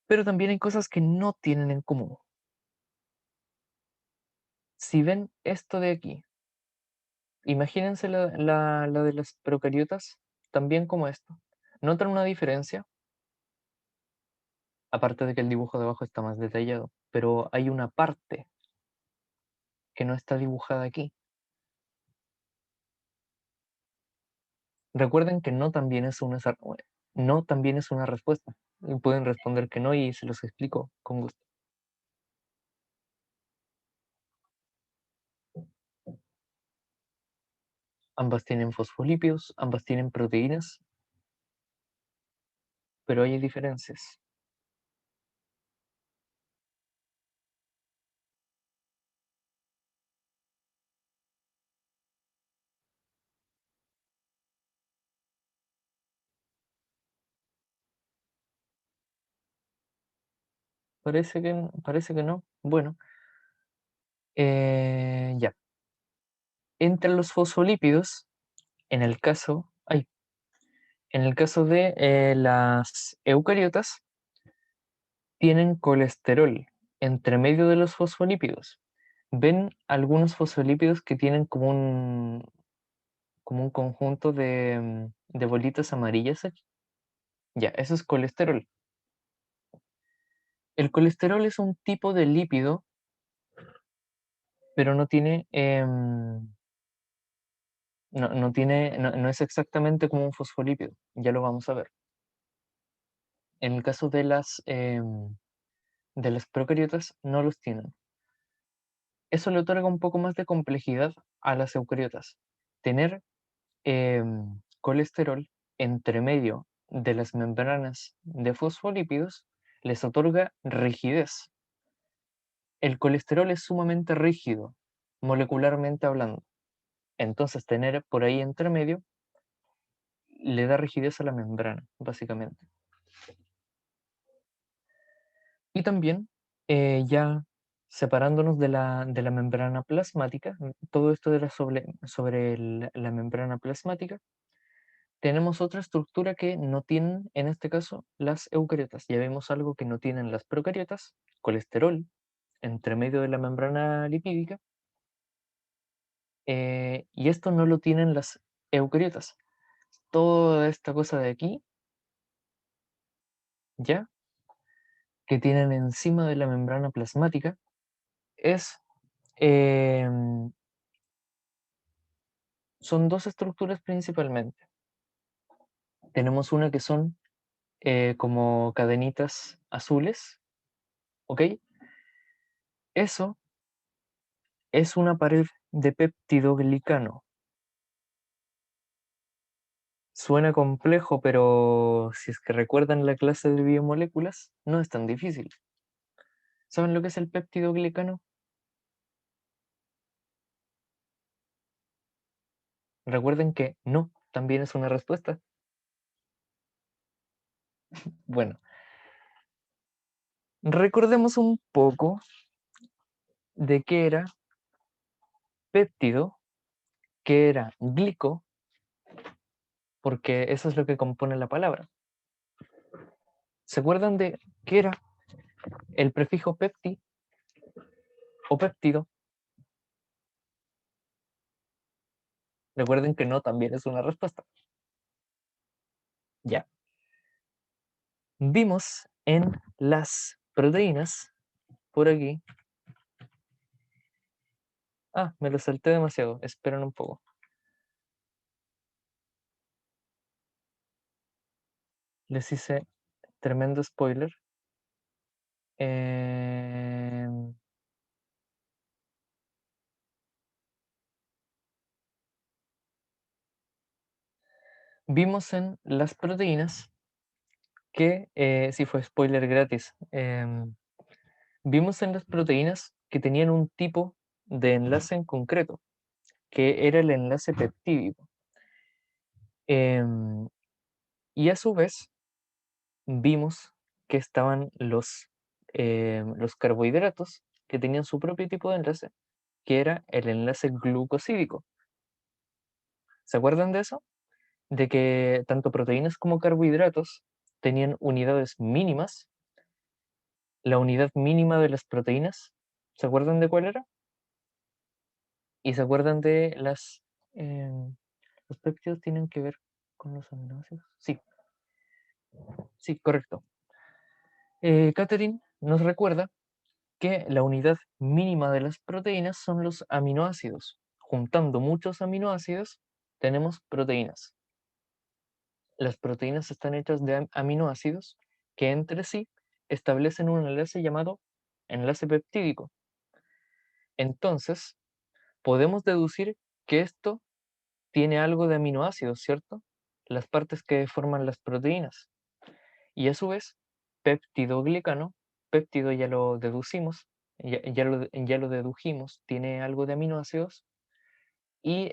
Speaker 1: pero también hay cosas que no tienen en común. Si ven esto de aquí, imagínense la de las procariotas también como esto. ¿Notan una diferencia? Aparte de que el dibujo de abajo está más detallado, pero hay una parte que no está dibujada aquí. Recuerden que no también es una respuesta. Y pueden responder que no y se los explico con gusto. Ambas tienen fosfolípidos, ambas tienen proteínas, pero hay diferencias. Parece que no. Bueno, Ya. Entre los fosfolípidos, en el caso de las eucariotas, tienen colesterol entre medio de los fosfolípidos. ¿Ven algunos fosfolípidos que tienen como un conjunto de bolitas amarillas aquí? Ya, eso es colesterol. El colesterol es un tipo de lípido, pero no tiene, no es exactamente como un fosfolípido. Ya lo vamos a ver. En el caso de las procariotas, no los tienen. Eso le otorga un poco más de complejidad a las eucariotas. Tener colesterol entre medio de las membranas de fosfolípidos les otorga rigidez. El colesterol es sumamente rígido, molecularmente hablando. Entonces, tener por ahí entre medio le da rigidez a la membrana, básicamente. Y también, ya separándonos de la membrana plasmática, todo esto era sobre la membrana plasmática, tenemos otra estructura que no tienen, en este caso, las eucariotas. Ya vemos algo que no tienen las procariotas, colesterol, entre medio de la membrana lipídica, y esto no lo tienen las eucariotas. Toda esta cosa de aquí, ya, que tienen encima de la membrana plasmática, es, em, son dos estructuras principalmente. Tenemos una que son como cadenitas azules, ¿ok? Eso es una pared de peptidoglicano. Suena complejo, pero si es que recuerdan la clase de biomoléculas, no es tan difícil. ¿Saben lo que es el peptidoglicano? Recuerden que no, también es una respuesta. Bueno, recordemos un poco de qué era péptido, qué era glico, porque eso es lo que compone la palabra. ¿Se acuerdan de qué era el prefijo pepti o péptido? Recuerden que no también es una respuesta. Ya. Vimos en las proteínas, por aquí. Ah, me lo salté demasiado. Esperen un poco. Les hice tremendo spoiler. Em, Vimos en las proteínas que, sí fue spoiler gratis, vimos en las proteínas que tenían un tipo de enlace en concreto, que era el enlace peptídico. Em, y a su vez vimos que estaban los carbohidratos que tenían su propio tipo de enlace, que era el enlace glucosídico. ¿Se acuerdan de eso? De que tanto proteínas como carbohidratos tenían unidades mínimas. La unidad mínima de las proteínas, ¿se acuerdan de cuál era? ¿Y se acuerdan de los péptidos tienen que ver con los aminoácidos? Sí, sí, correcto. Catherine nos recuerda que la unidad mínima de las proteínas son los aminoácidos. Juntando muchos aminoácidos, tenemos proteínas. Las proteínas están hechas de aminoácidos que entre sí establecen un enlace llamado enlace peptídico. Entonces, podemos deducir que esto tiene algo de aminoácidos, ¿cierto? Las partes que forman las proteínas. Y a su vez, peptidoglicano, péptido ya lo deducimos, ya lo dedujimos, tiene algo de aminoácidos. Y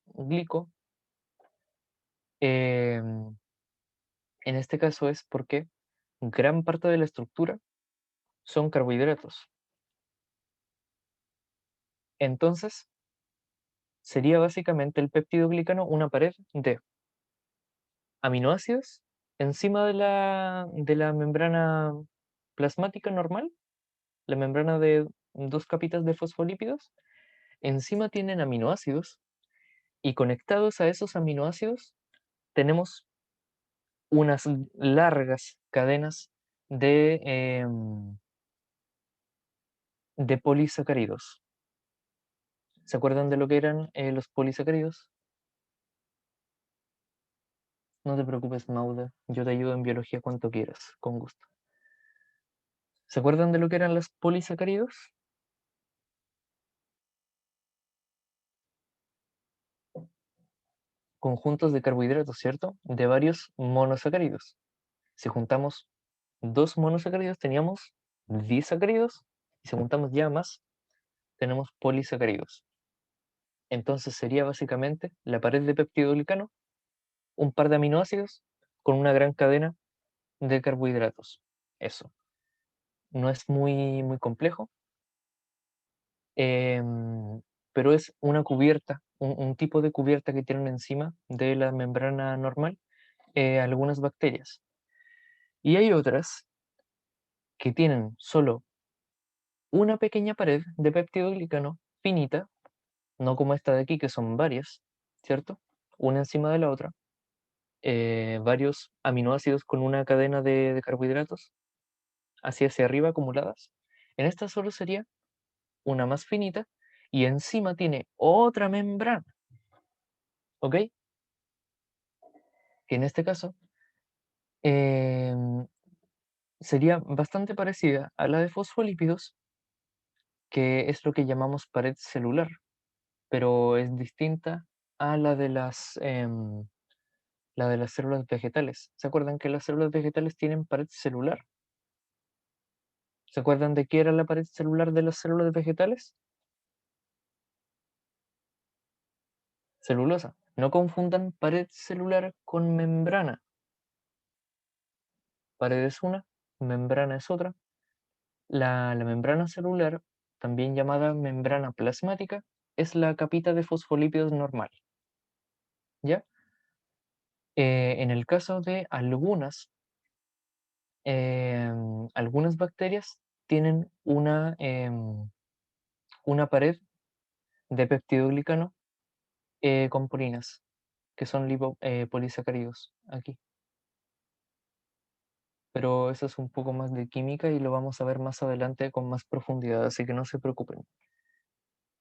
Speaker 1: glico, em, en este caso es porque gran parte de la estructura son carbohidratos. Entonces, sería básicamente el peptidoglicano una pared de aminoácidos encima de la membrana plasmática normal, la membrana de dos capitas de fosfolípidos. Encima tienen aminoácidos y conectados a esos aminoácidos tenemos unas largas cadenas de polisacáridos. ¿Se acuerdan de lo que eran los polisacáridos? No te preocupes, Mauda, yo te ayudo en biología cuanto quieras, con gusto. ¿Se acuerdan de lo que eran los polisacáridos? Conjuntos de carbohidratos, ¿cierto? De varios monosacáridos. Si juntamos dos monosacáridos, teníamos disacáridos, y si juntamos ya más, tenemos polisacáridos. Entonces sería básicamente la pared de peptidoglicano, un par de aminoácidos con una gran cadena de carbohidratos. Eso. No es muy complejo, pero es una cubierta, un tipo de cubierta que tienen encima de la membrana normal algunas bacterias. Y hay otras que tienen solo una pequeña pared de peptidoglicano finita, no como esta de aquí, que son varias, ¿cierto? Una encima de la otra, varios aminoácidos con una cadena de carbohidratos hacia arriba acumuladas. En esta solo sería una más finita y encima tiene otra membrana, ¿ok? Que en este caso em, sería bastante parecida a la de fosfolípidos, que es lo que llamamos pared celular, pero es distinta a la de las células vegetales. ¿Se acuerdan que las células vegetales tienen pared celular? ¿Se acuerdan de qué era la pared celular de las células vegetales? Celulosa. No confundan pared celular con membrana. Pared es una, membrana es otra. La membrana celular, también llamada membrana plasmática, es la capita de fosfolípidos normal. ¿Ya? En el caso de algunas bacterias tienen una pared de peptidoglicano con purinas, que son polisacáridos aquí. Pero eso es un poco más de química y lo vamos a ver más adelante con más profundidad, así que no se preocupen.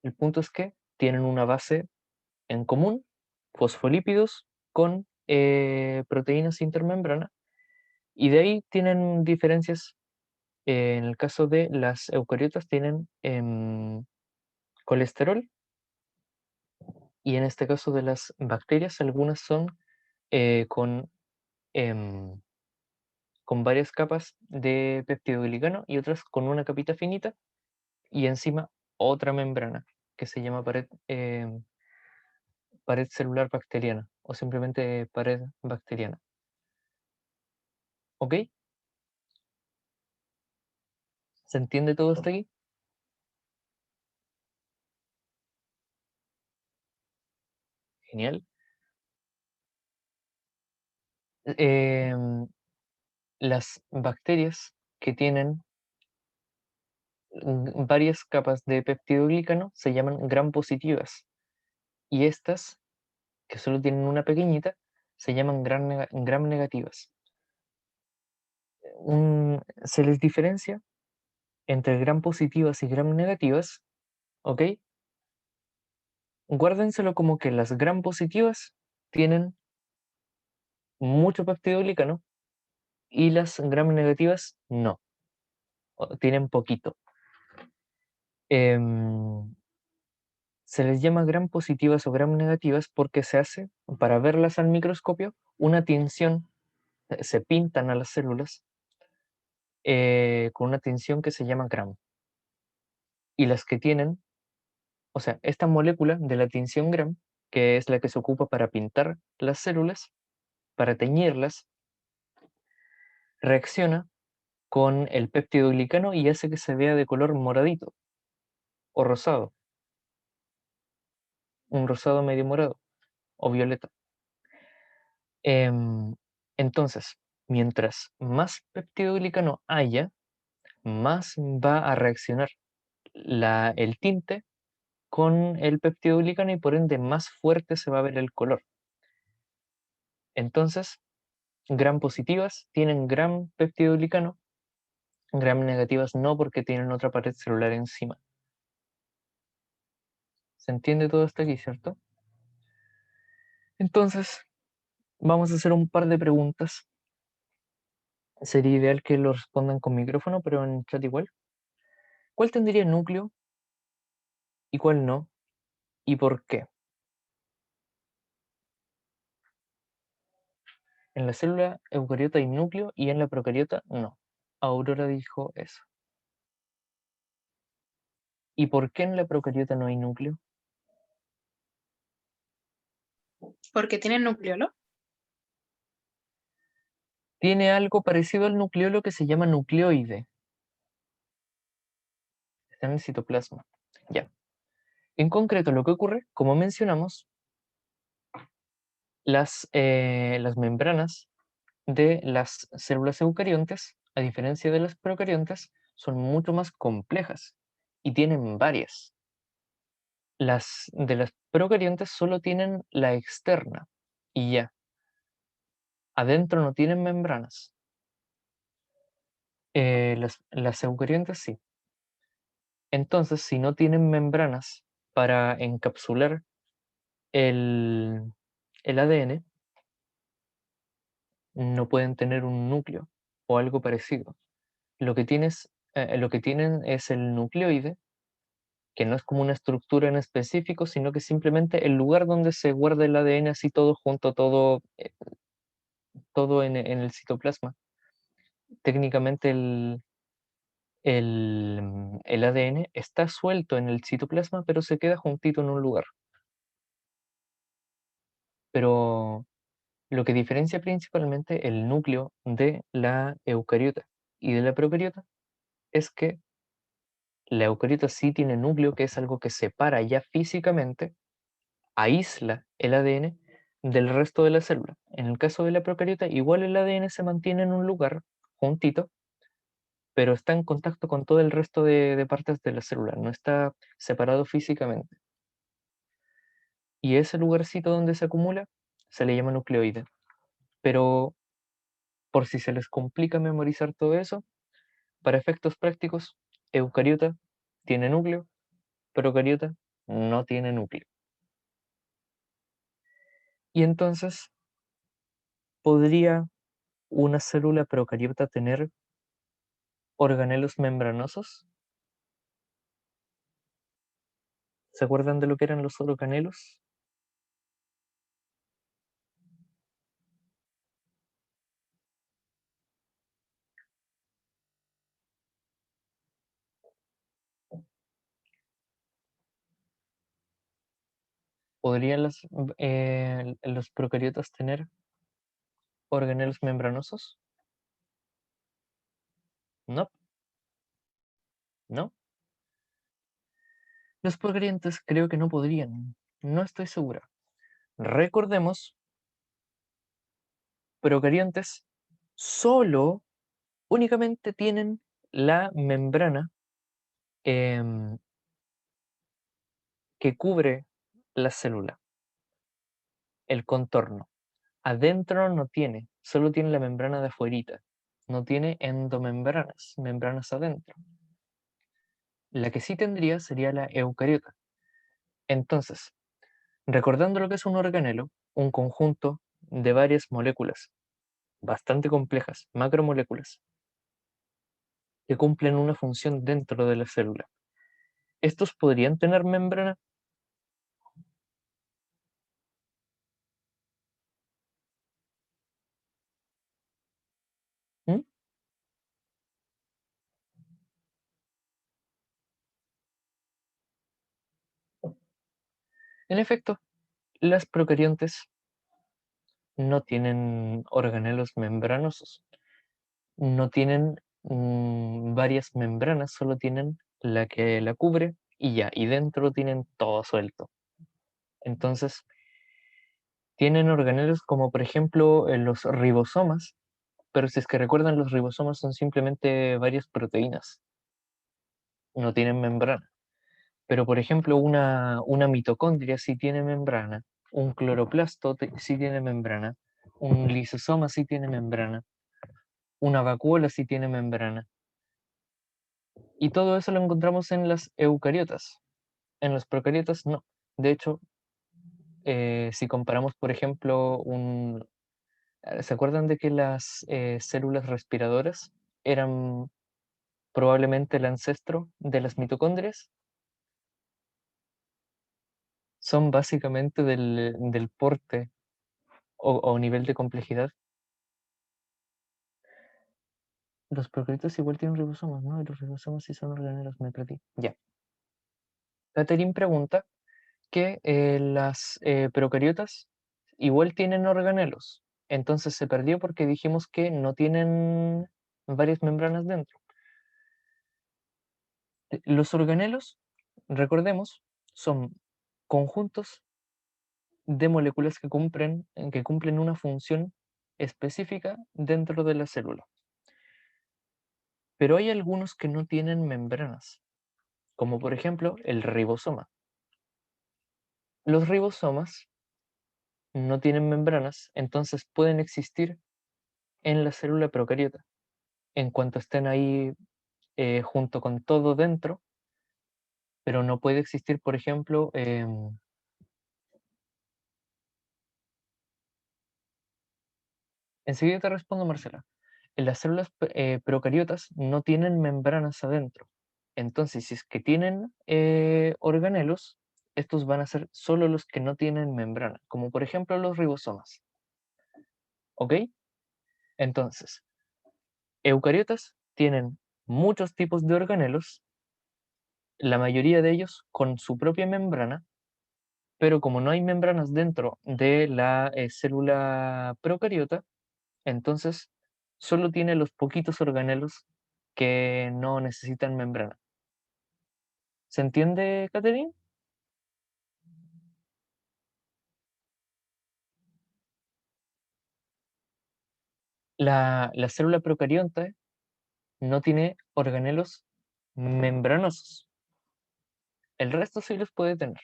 Speaker 1: El punto es que tienen una base en común, fosfolípidos con proteínas intermembrana, y de ahí tienen diferencias. En el caso de las eucariotas tienen colesterol, y en este caso de las bacterias algunas son eh, con, em, con varias capas de peptidoglicano y otras con una capita finita y encima otra membrana que se llama pared celular bacteriana o simplemente pared bacteriana. ¿Ok? ¿Se entiende todo hasta aquí? Genial. Em, las bacterias que tienen varias capas de peptidoglicano se llaman gram positivas y estas, que solo tienen una pequeñita, se llaman gram negativas. Se les diferencia entre gram positivas y gram negativas, ¿ok? Guárdenselo como que las gram positivas tienen mucho peptidoglicano y las gram negativas no, tienen poquito. Em, Se les llama gram positivas o gram negativas porque se hace, para verlas al microscopio, una tinción, se pintan a las células con una tinción que se llama gram. Y las que tienen, o sea, esta molécula de la tinción gram, que es la que se ocupa para pintar las células, para teñirlas, reacciona con el péptidoglicano y hace que se vea de color moradito o rosado. un rosado medio morado o violeta. Entonces, mientras más peptidoglicano haya, más va a reaccionar el tinte con el peptidoglicano y por ende más fuerte se va a ver el color. Entonces, gram positivas tienen gram peptidoglicano, gram negativas no porque tienen otra pared celular encima. ¿Se entiende todo hasta aquí, cierto? Entonces, vamos a hacer un par de preguntas. Sería ideal que lo respondan con micrófono, pero en chat igual. ¿Cuál tendría núcleo y cuál no? ¿Y por qué? En la célula eucariota hay núcleo y en la procariota no. Aurora dijo eso. ¿Y por qué en la procariota no hay núcleo?
Speaker 3: Porque tiene núcleo, ¿no?
Speaker 1: Tiene algo parecido al nucleolo que se llama nucleoide. Está en el citoplasma. Ya. En concreto, lo que ocurre, como mencionamos, las membranas de las células eucariontes, a diferencia de las procariontes, son mucho más complejas y tienen varias. Las de las procariontes solo tienen la externa y ya. Adentro no tienen membranas. Las eucariontes sí. Entonces, si no tienen membranas para encapsular el ADN, no pueden tener un núcleo o algo parecido. Lo que tienen es el nucleoide, que no es como una estructura en específico, sino que simplemente el lugar donde se guarda el ADN así todo junto, todo en el citoplasma. Técnicamente el ADN está suelto en el citoplasma, pero se queda juntito en un lugar. Pero lo que diferencia principalmente el núcleo de la eucariota y de la procariota es que la eucariota sí tiene núcleo, que es algo que separa ya físicamente, aísla el ADN del resto de la célula. En el caso de la procariota, igual el ADN se mantiene en un lugar juntito, pero está en contacto con todo el resto de partes de la célula, no está separado físicamente. Y ese lugarcito donde se acumula se le llama nucleoide. Pero por si se les complica memorizar todo eso, para efectos prácticos, eucariota tiene núcleo, procariota no tiene núcleo. Y entonces, ¿podría una célula procariota tener organelos membranosos? ¿Se acuerdan de lo que eran los organelos? ¿Podrían los procariotas tener organelos membranosos? No, no. Los procarientes creo que no podrían. No estoy segura. Recordemos, procariontes únicamente tienen la membrana em, que cubre la célula, el contorno. Adentro no tiene, solo tiene la membrana de afuerita. No tiene endomembranas, membranas adentro. La que sí tendría sería la eucariota. Entonces, recordando lo que es un organelo, un conjunto de varias moléculas bastante complejas, macromoléculas, que cumplen una función dentro de la célula. ¿Estos podrían tener membrana? ¿Mm? En efecto, las procariontes no tienen organelos membranosos, no tienen varias membranas, solo tienen la que la cubre y ya, y dentro tienen todo suelto. Entonces, tienen organelos como por ejemplo los ribosomas, pero si es que recuerdan, los ribosomas son simplemente varias proteínas, no tienen membrana. Pero por ejemplo, una mitocondria sí tiene membrana, un cloroplasto sí tiene membrana, un lisosoma sí tiene membrana, una vacuola sí tiene membrana. Y todo eso lo encontramos en las eucariotas. En los procariotas no. De hecho, si comparamos, por ejemplo, ¿se acuerdan de que las células respiradoras eran probablemente el ancestro de las mitocondrias? Son básicamente del porte o nivel de complejidad. Los procariotas igual tienen ribosomas, ¿no? Y los ribosomas sí son organelos, me perdí. Ya. Catherine pregunta que las procariotas igual tienen organelos. Entonces se perdió porque dijimos que no tienen varias membranas dentro. Los organelos, recordemos, son conjuntos de moléculas que cumplen una función específica dentro de la célula. Pero hay algunos que no tienen membranas, como por ejemplo el ribosoma. Los ribosomas no tienen membranas, entonces pueden existir en la célula procariota. En cuanto estén ahí junto con todo dentro, pero no puede existir, por ejemplo, enseguida te respondo, Marcela. En las células procariotas no tienen membranas adentro. Entonces, si es que tienen organelos, estos van a ser solo los que no tienen membrana, como por ejemplo los ribosomas. ¿Ok? Entonces, eucariotas tienen muchos tipos de organelos, la mayoría de ellos con su propia membrana, pero como no hay membranas dentro de la célula procariota, entonces solo tiene los poquitos organelos que no necesitan membrana. ¿Se entiende, Catherine? La célula procariota no tiene organelos membranosos. El resto sí los puede tener,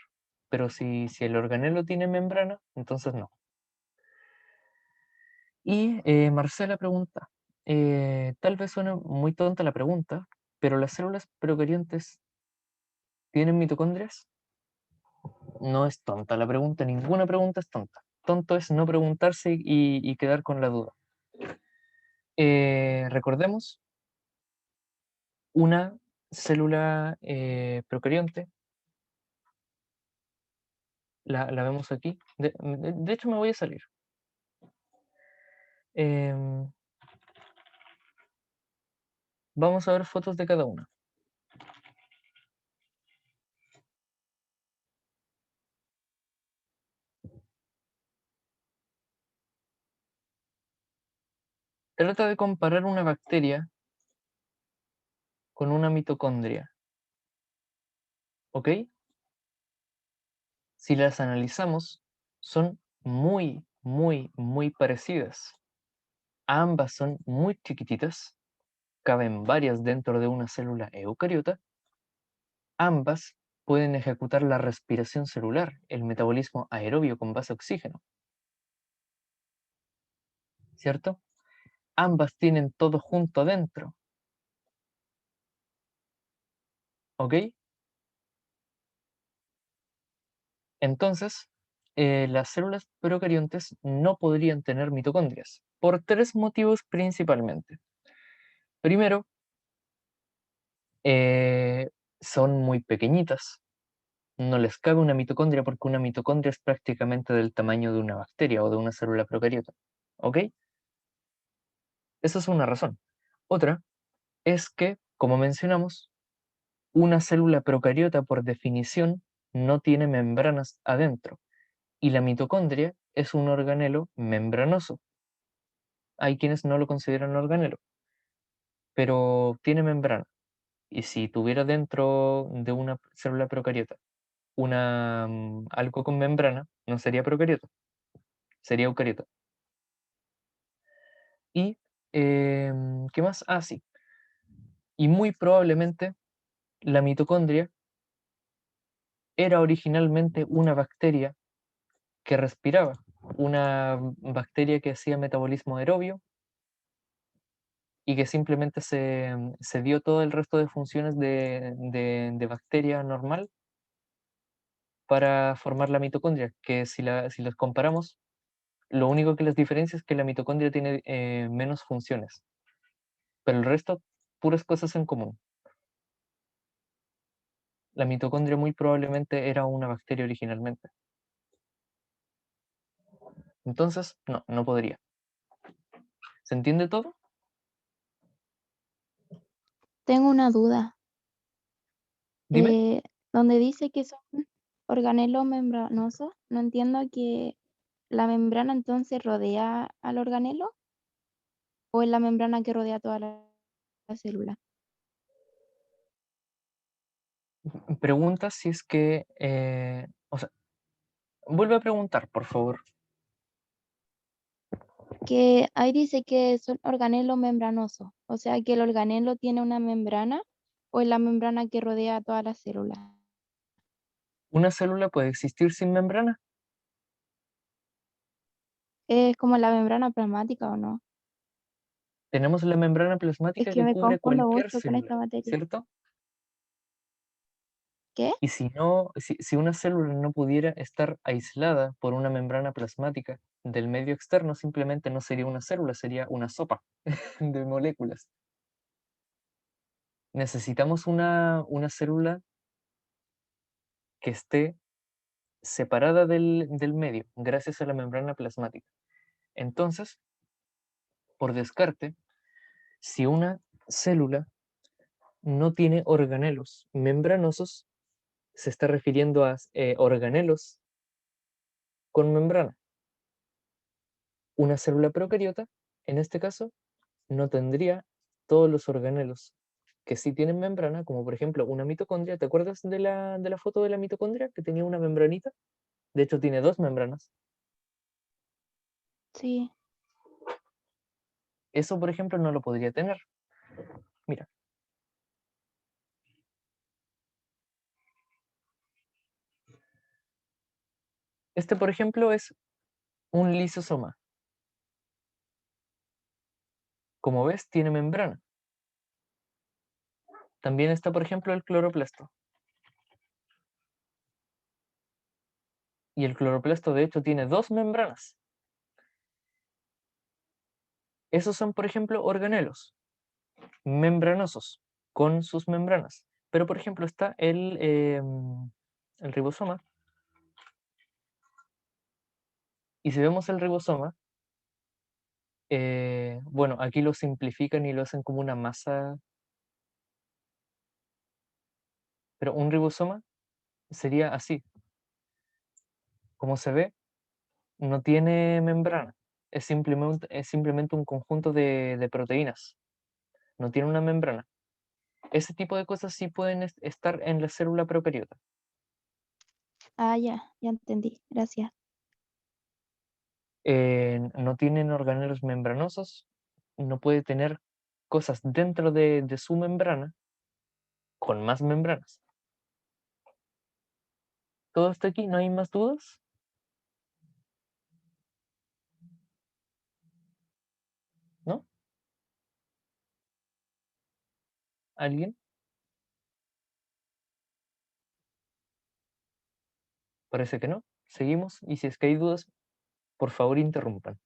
Speaker 1: pero si el organelo tiene membrana, entonces no. Y Marcela pregunta, tal vez suene muy tonta la pregunta, pero ¿las células procariontes tienen mitocondrias? No es tonta la pregunta, ninguna pregunta es tonta. Tonto es no preguntarse y quedar con la duda. Recordemos, una célula procarionte, la vemos aquí. De hecho, me voy a salir. Em, vamos a ver fotos de cada una. Trata de comparar una bacteria con una mitocondria. ¿Ok? Si las analizamos, son muy, muy, muy parecidas. Ambas son muy chiquititas, caben varias dentro de una célula eucariota. Ambas pueden ejecutar la respiración celular, el metabolismo aerobio con base a oxígeno. ¿Cierto? Ambas tienen todo junto adentro. ¿Ok? Entonces, las células procariontes no podrían tener mitocondrias, por tres motivos principalmente. Primero, son muy pequeñitas, no les cabe una mitocondria porque una mitocondria es prácticamente del tamaño de una bacteria o de una célula procariota. ¿Ok? Esa es una razón. Otra es que, como mencionamos, una célula procariota por definición no tiene membranas adentro y la mitocondria es un organelo membranoso. Hay quienes no lo consideran organelo, pero tiene membrana. Y si tuviera dentro de una célula procariota algo con membrana, no sería procariota, sería eucariota. Y, ¿qué más? Ah, sí. Y muy probablemente la mitocondria era originalmente una bacteria que respiraba, una bacteria que hacía metabolismo aerobio y que simplemente se dio todo el resto de funciones de bacteria normal para formar la mitocondria, que si las comparamos, lo único que las diferencia es que la mitocondria tiene menos funciones, pero el resto, puras cosas en común. La mitocondria muy probablemente era una bacteria originalmente. Entonces, no podría. ¿Se entiende todo?
Speaker 4: Tengo una duda.
Speaker 1: Dime.
Speaker 4: Donde dice que son organelos membranosos, no entiendo que la membrana entonces rodea al organelo o es la membrana que rodea toda la célula.
Speaker 1: Pregunta si es que, o sea, vuelve a preguntar, por favor.
Speaker 4: Que ahí dice que son organelos membranosos, o sea que el organelo tiene una membrana o es la membrana que rodea a toda la célula.
Speaker 1: ¿Una célula puede existir sin membrana?
Speaker 4: ¿Es como la membrana plasmática o no?
Speaker 1: Tenemos la membrana
Speaker 4: Es
Speaker 1: plasmática
Speaker 4: que
Speaker 1: que
Speaker 4: me
Speaker 1: cubre
Speaker 4: confundo
Speaker 1: cualquier
Speaker 4: mucho con
Speaker 1: célula,
Speaker 4: esta materia.
Speaker 1: ¿cierto?
Speaker 4: ¿Qué?
Speaker 1: Y si una célula no pudiera estar aislada por una membrana plasmática del medio externo, simplemente no sería una célula, sería una sopa de moléculas. Necesitamos una célula que esté separada del medio, gracias a la membrana plasmática. Entonces, por descarte, si una célula no tiene organelos membranosos, se está refiriendo a organelos con membrana. Una célula procariota, en este caso, no tendría todos los organelos que sí tienen membrana, como por ejemplo una mitocondria. ¿Te acuerdas de la foto de la mitocondria que tenía una membranita? De hecho, tiene dos membranas.
Speaker 4: Sí.
Speaker 1: Eso, por ejemplo, no lo podría tener. Mira. Este, por ejemplo, es un lisosoma. Como ves, tiene membrana. También está, por ejemplo, el cloroplasto. Y el cloroplasto, de hecho, tiene dos membranas. Esos son, por ejemplo, organelos membranosos con sus membranas. Pero, por ejemplo, está el ribosoma. Y si vemos el ribosoma, bueno, aquí lo simplifican y lo hacen como una masa. Pero un ribosoma sería así. Como se ve, no tiene membrana. Es simplemente un conjunto de proteínas. No tiene una membrana. Ese tipo de cosas sí pueden estar en la célula procariota.
Speaker 4: Ah, ya entendí. Gracias.
Speaker 1: No tienen organelos membranosos, no puede tener cosas dentro de su membrana con más membranas. ¿Todo está aquí? ¿No hay más dudas? ¿No? ¿Alguien? Parece que no. Seguimos y si es que hay dudas, por favor interrumpan.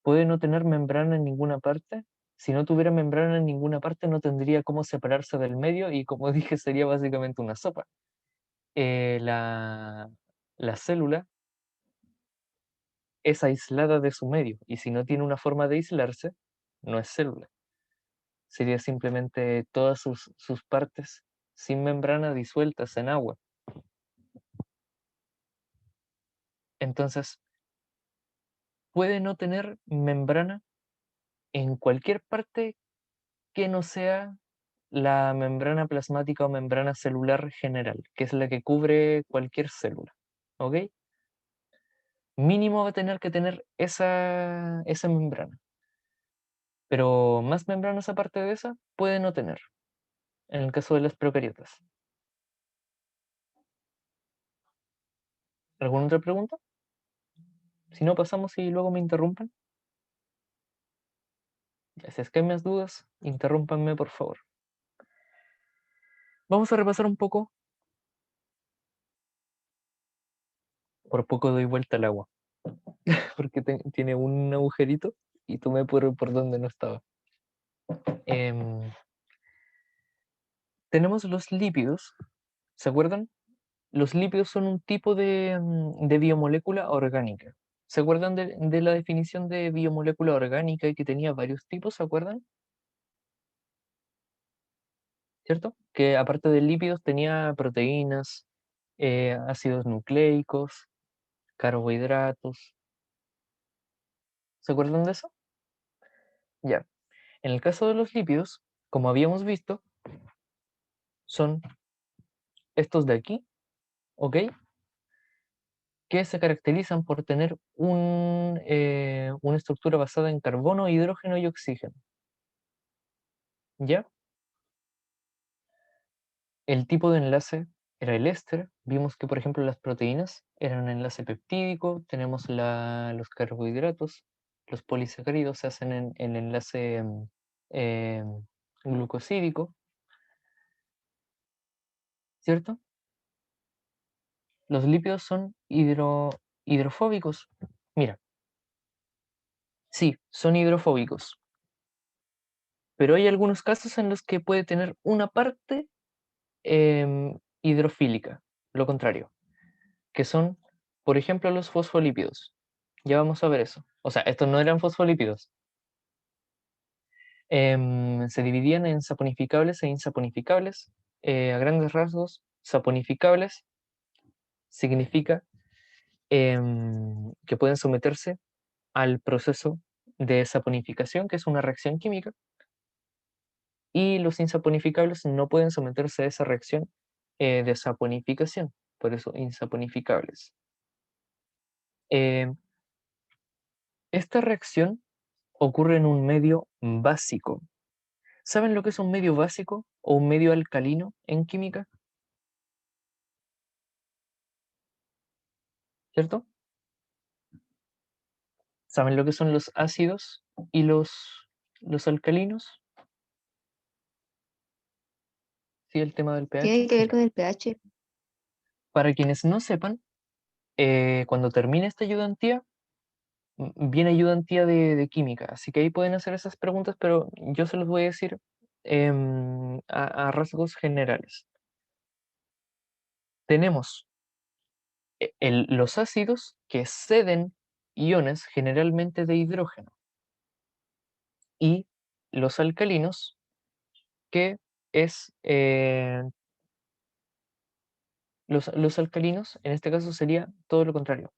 Speaker 1: ¿Puede no tener membrana en ninguna parte? Si no tuviera membrana en ninguna parte, no tendría cómo separarse del medio y, como dije, sería básicamente una sopa. La célula es aislada de su medio y si no tiene una forma de aislarse, no es célula. Sería simplemente todas sus partes sin membrana disueltas en agua. Entonces, puede no tener membrana en cualquier parte que no sea la membrana plasmática o membrana celular general, que es la que cubre cualquier célula. ¿Ok? Mínimo va a tener que tener esa membrana. Pero más membranas aparte de esa puede no tener, en el caso de las procariotas. ¿Alguna otra pregunta? Si no, pasamos y luego me interrumpen. Si es que hay más dudas, interrúmpanme por favor. Vamos a repasar un poco. Por poco doy vuelta al agua, porque tiene un agujerito y tomé por donde no estaba. Tenemos los lípidos, ¿se acuerdan? Los lípidos son un tipo de biomolécula orgánica. ¿Se acuerdan de la definición de biomolécula orgánica y que tenía varios tipos, ¿se acuerdan? ¿Cierto? Que aparte de lípidos tenía proteínas, ácidos nucleicos, carbohidratos. ¿Se acuerdan de eso? Ya. En el caso de los lípidos, como habíamos visto, son estos de aquí, ¿ok? Que se caracterizan por tener una estructura basada en carbono, hidrógeno y oxígeno. ¿Ya? El tipo de enlace era el éster. Vimos que, por ejemplo, las proteínas eran un enlace peptídico. Tenemos los carbohidratos, los polisacáridos se hacen en el enlace eh, glucosídico, ¿cierto? Los lípidos son hidrofóbicos. Mira, sí, son hidrofóbicos, pero hay algunos casos en los que puede tener una parte hidrofílica, lo contrario, que son, por ejemplo, los fosfolípidos. Ya vamos a ver eso. O sea, estos no eran fosfolípidos. Se dividían en saponificables e insaponificables. A grandes rasgos, saponificables significa que pueden someterse al proceso de saponificación, que es una reacción química, y los insaponificables no pueden someterse a esa reacción de saponificación, por eso insaponificables. Esta reacción ocurre en un medio básico. ¿Saben lo que es un medio básico o un medio alcalino en química? ¿Cierto? ¿Saben lo que son los ácidos y los alcalinos? Sí, el tema del pH.
Speaker 5: Tiene que ver
Speaker 1: Ya.
Speaker 5: con el pH.
Speaker 1: Para quienes no sepan, cuando termine esta ayudantía, viene ayudantía de química, así que ahí pueden hacer esas preguntas, pero yo se los voy a decir a rasgos generales. Tenemos los ácidos que ceden iones generalmente de hidrógeno y los alcalinos que es los alcalinos, en este caso sería todo lo contrario.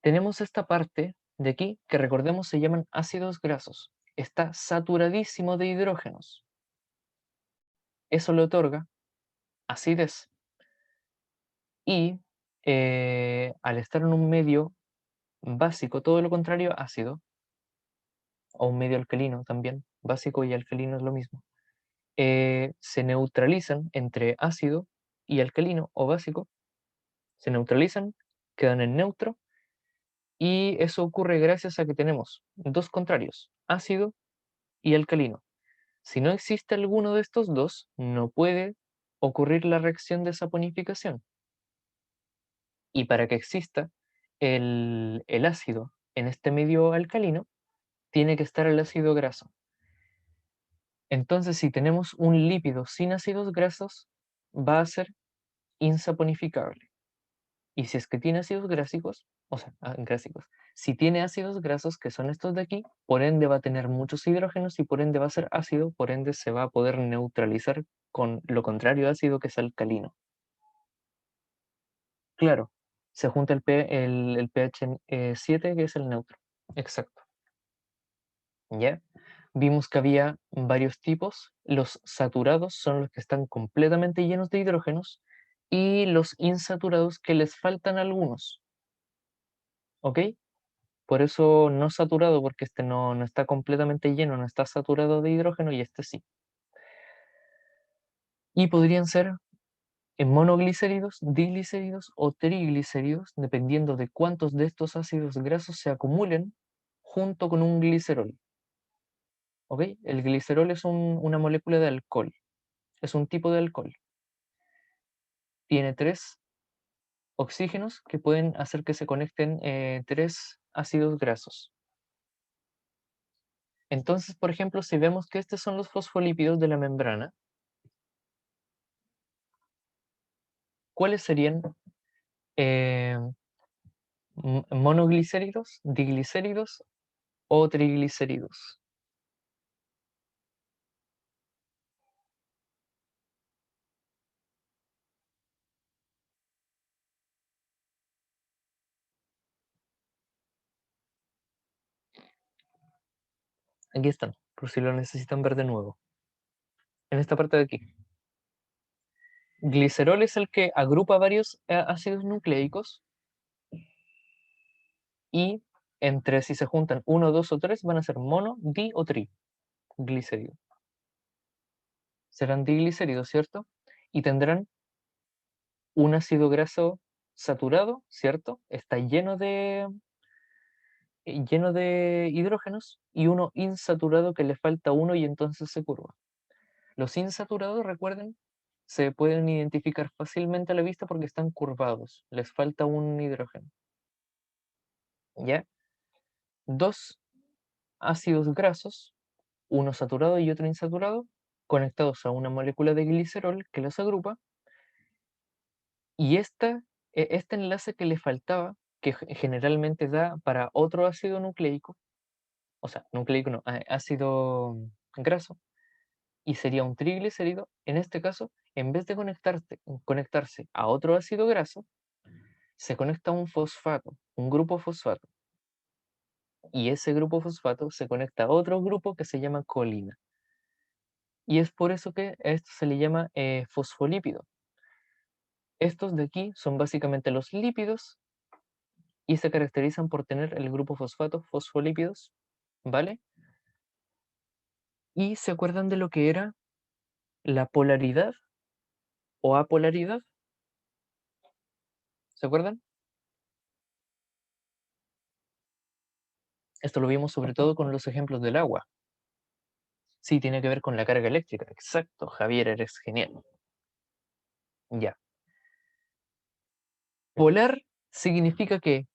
Speaker 1: Tenemos esta parte de aquí que recordemos se llaman ácidos grasos. Está saturadísimo de hidrógenos. Eso le otorga acidez. Y al estar en un medio básico, todo lo contrario, ácido, o un medio alcalino también, básico y alcalino es lo mismo, se neutralizan entre ácido y alcalino o básico, se neutralizan, quedan en neutro, y eso ocurre gracias a que tenemos dos contrarios, ácido y alcalino. Si no existe alguno de estos dos, no puede ocurrir la reacción de saponificación. Y para que exista el ácido en este medio alcalino, tiene que estar el ácido graso. Entonces, si tenemos un lípido sin ácidos grasos, va a ser insaponificable. Y si es que tiene ácidos grásicos, o sea, grásicos, si tiene ácidos grasos, que son estos de aquí, por ende va a tener muchos hidrógenos y por ende va a ser ácido, por ende se va a poder neutralizar con lo contrario ácido, que es alcalino. Claro, se junta el pH 7, que es el neutro. Exacto. ¿Ya? vimos que había varios tipos. Los saturados son los que están completamente llenos de hidrógenos y los insaturados que les faltan algunos. ¿Ok? Por eso no saturado, porque este no está completamente lleno, no está saturado de hidrógeno y este sí. Y podrían ser monoglicéridos, diglicéridos o triglicéridos, dependiendo de cuántos de estos ácidos grasos se acumulen junto con un glicerol. ¿Ok? El glicerol es una molécula de alcohol, es un tipo de alcohol. Tiene 3 oxígenos que pueden hacer que se conecten 3 ácidos grasos. Entonces, por ejemplo, si vemos que estos son los fosfolípidos de la membrana, ¿cuáles serían monoglicéridos, diglicéridos o triglicéridos? Aquí están, por si lo necesitan ver de nuevo. En esta parte de aquí. Glicerol es el que agrupa varios ácidos nucleicos y entre si se juntan 1, 2 o 3 van a ser mono, di o tri glicérido. Serán diglicéridos, ¿cierto? Y tendrán un ácido graso saturado, ¿cierto? Está lleno de hidrógenos y uno insaturado que le falta uno y entonces se curva. Los insaturados, recuerden, se pueden identificar fácilmente a la vista porque están curvados, les falta un hidrógeno. ¿Ya? 2 ácidos grasos, uno saturado y otro insaturado, conectados a una molécula de glicerol que los agrupa, y este enlace que le faltaba, que generalmente da para otro ácido nucleico, o sea, nucleico no, ácido graso, y sería un triglicérido, en este caso, en vez de conectarse a otro ácido graso, se conecta a un fosfato, un grupo fosfato. Y ese grupo fosfato se conecta a otro grupo que se llama colina. Y es por eso que a esto se le llama fosfolípido. Estos de aquí son básicamente los lípidos y se caracterizan por tener el grupo fosfato, fosfolípidos, ¿vale? ¿Y se acuerdan de lo que era la polaridad o apolaridad? ¿Se acuerdan? Esto lo vimos sobre todo con los ejemplos del agua. Sí, tiene que ver con la carga eléctrica. Exacto, Javier, eres genial. Ya. Polar significa que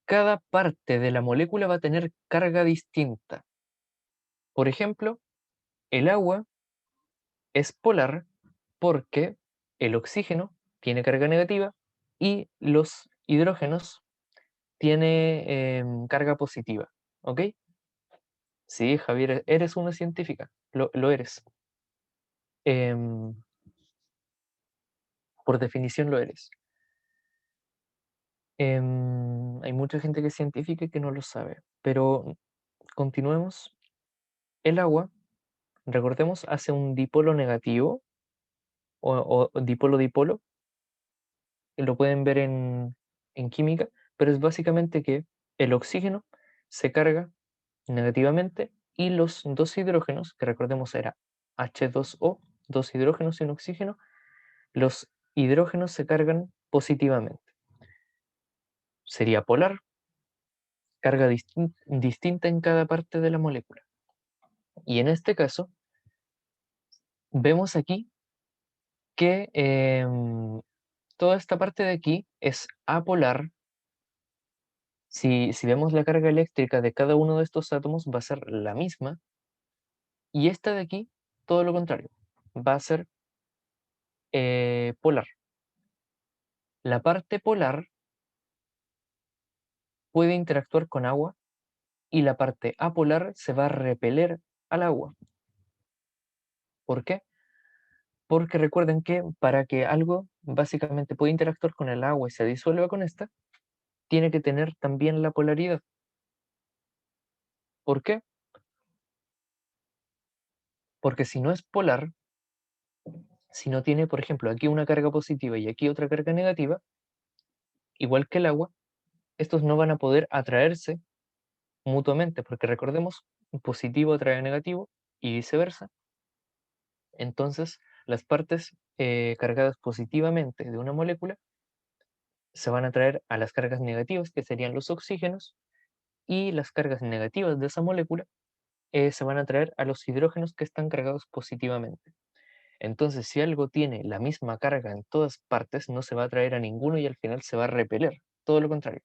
Speaker 1: cada parte de la molécula va a tener carga distinta. Por ejemplo, el agua es polar porque el oxígeno tiene carga negativa y los hidrógenos tiene carga positiva. ¿Ok? Sí, Javier, eres una científica. Lo eres. Em, por definición lo eres. Hay mucha gente que es científica y que no lo sabe, pero continuemos. El agua, recordemos, hace un dipolo negativo o dipolo-dipolo, lo pueden ver en química, pero es básicamente que el oxígeno se carga negativamente y los dos hidrógenos, que recordemos era H2O, dos hidrógenos y un oxígeno, los hidrógenos se cargan positivamente. Sería polar, carga distinta en cada parte de la molécula. Y en este caso, vemos aquí que toda esta parte de aquí es apolar. Si vemos la carga eléctrica de cada uno de estos átomos, va a ser la misma. Y esta de aquí, todo lo contrario, va a ser polar. La parte polar puede interactuar con agua y la parte apolar se va a repeler al agua. ¿Por qué? Porque recuerden que para que algo básicamente pueda interactuar con el agua y se disuelva con esta, tiene que tener también la polaridad. ¿Por qué? Porque si no es polar, si no tiene, por ejemplo, aquí una carga positiva y aquí otra carga negativa, igual que el agua, estos no van a poder atraerse mutuamente, porque recordemos, positivo atrae a negativo y viceversa. Entonces, las partes cargadas positivamente de una molécula se van a atraer a las cargas negativas, que serían los oxígenos, y las cargas negativas de esa molécula se van a atraer a los hidrógenos que están cargados positivamente. Entonces, si algo tiene la misma carga en todas partes, no se va a atraer a ninguno y al final se va a repeler, todo lo contrario.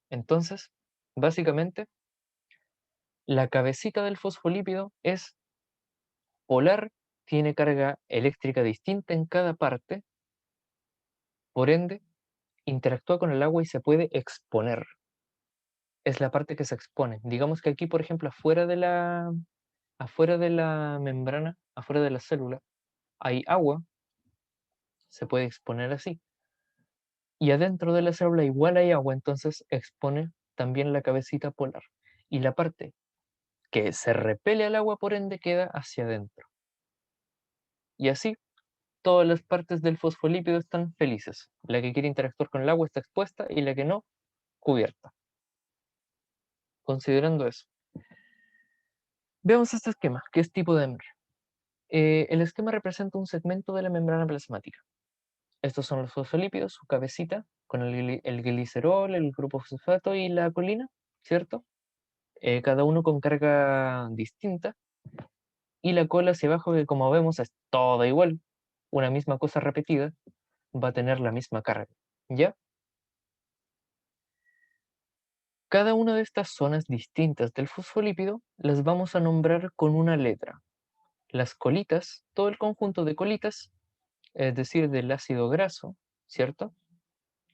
Speaker 1: Entonces, básicamente, la cabecita del fosfolípido es polar, tiene carga eléctrica distinta en cada parte, por ende, interactúa con el agua y se puede exponer. Es la parte que se expone. Digamos que aquí, por ejemplo, afuera de la membrana, afuera de la célula, hay agua, se puede exponer así. Y adentro de la célula igual hay agua, entonces expone también la cabecita polar. Y la parte que se repele al agua, por ende, queda hacia adentro. Y así, todas las partes del fosfolípido están felices. La que quiere interactuar con el agua está expuesta y la que no, cubierta. Considerando eso, veamos este esquema, que es tipo de hembra. El esquema representa un segmento de la membrana plasmática. Estos son los fosfolípidos, su cabecita, con el glicerol, el grupo fosfato y la colina, ¿cierto? Cada uno con carga distinta. Y la cola hacia abajo, que como vemos es toda igual, una misma cosa repetida, va a tener la misma carga, ¿ya? Cada una de estas zonas distintas del fosfolípido las vamos a nombrar con una letra. Las colitas, todo el conjunto de colitas, es decir, del ácido graso, ¿cierto?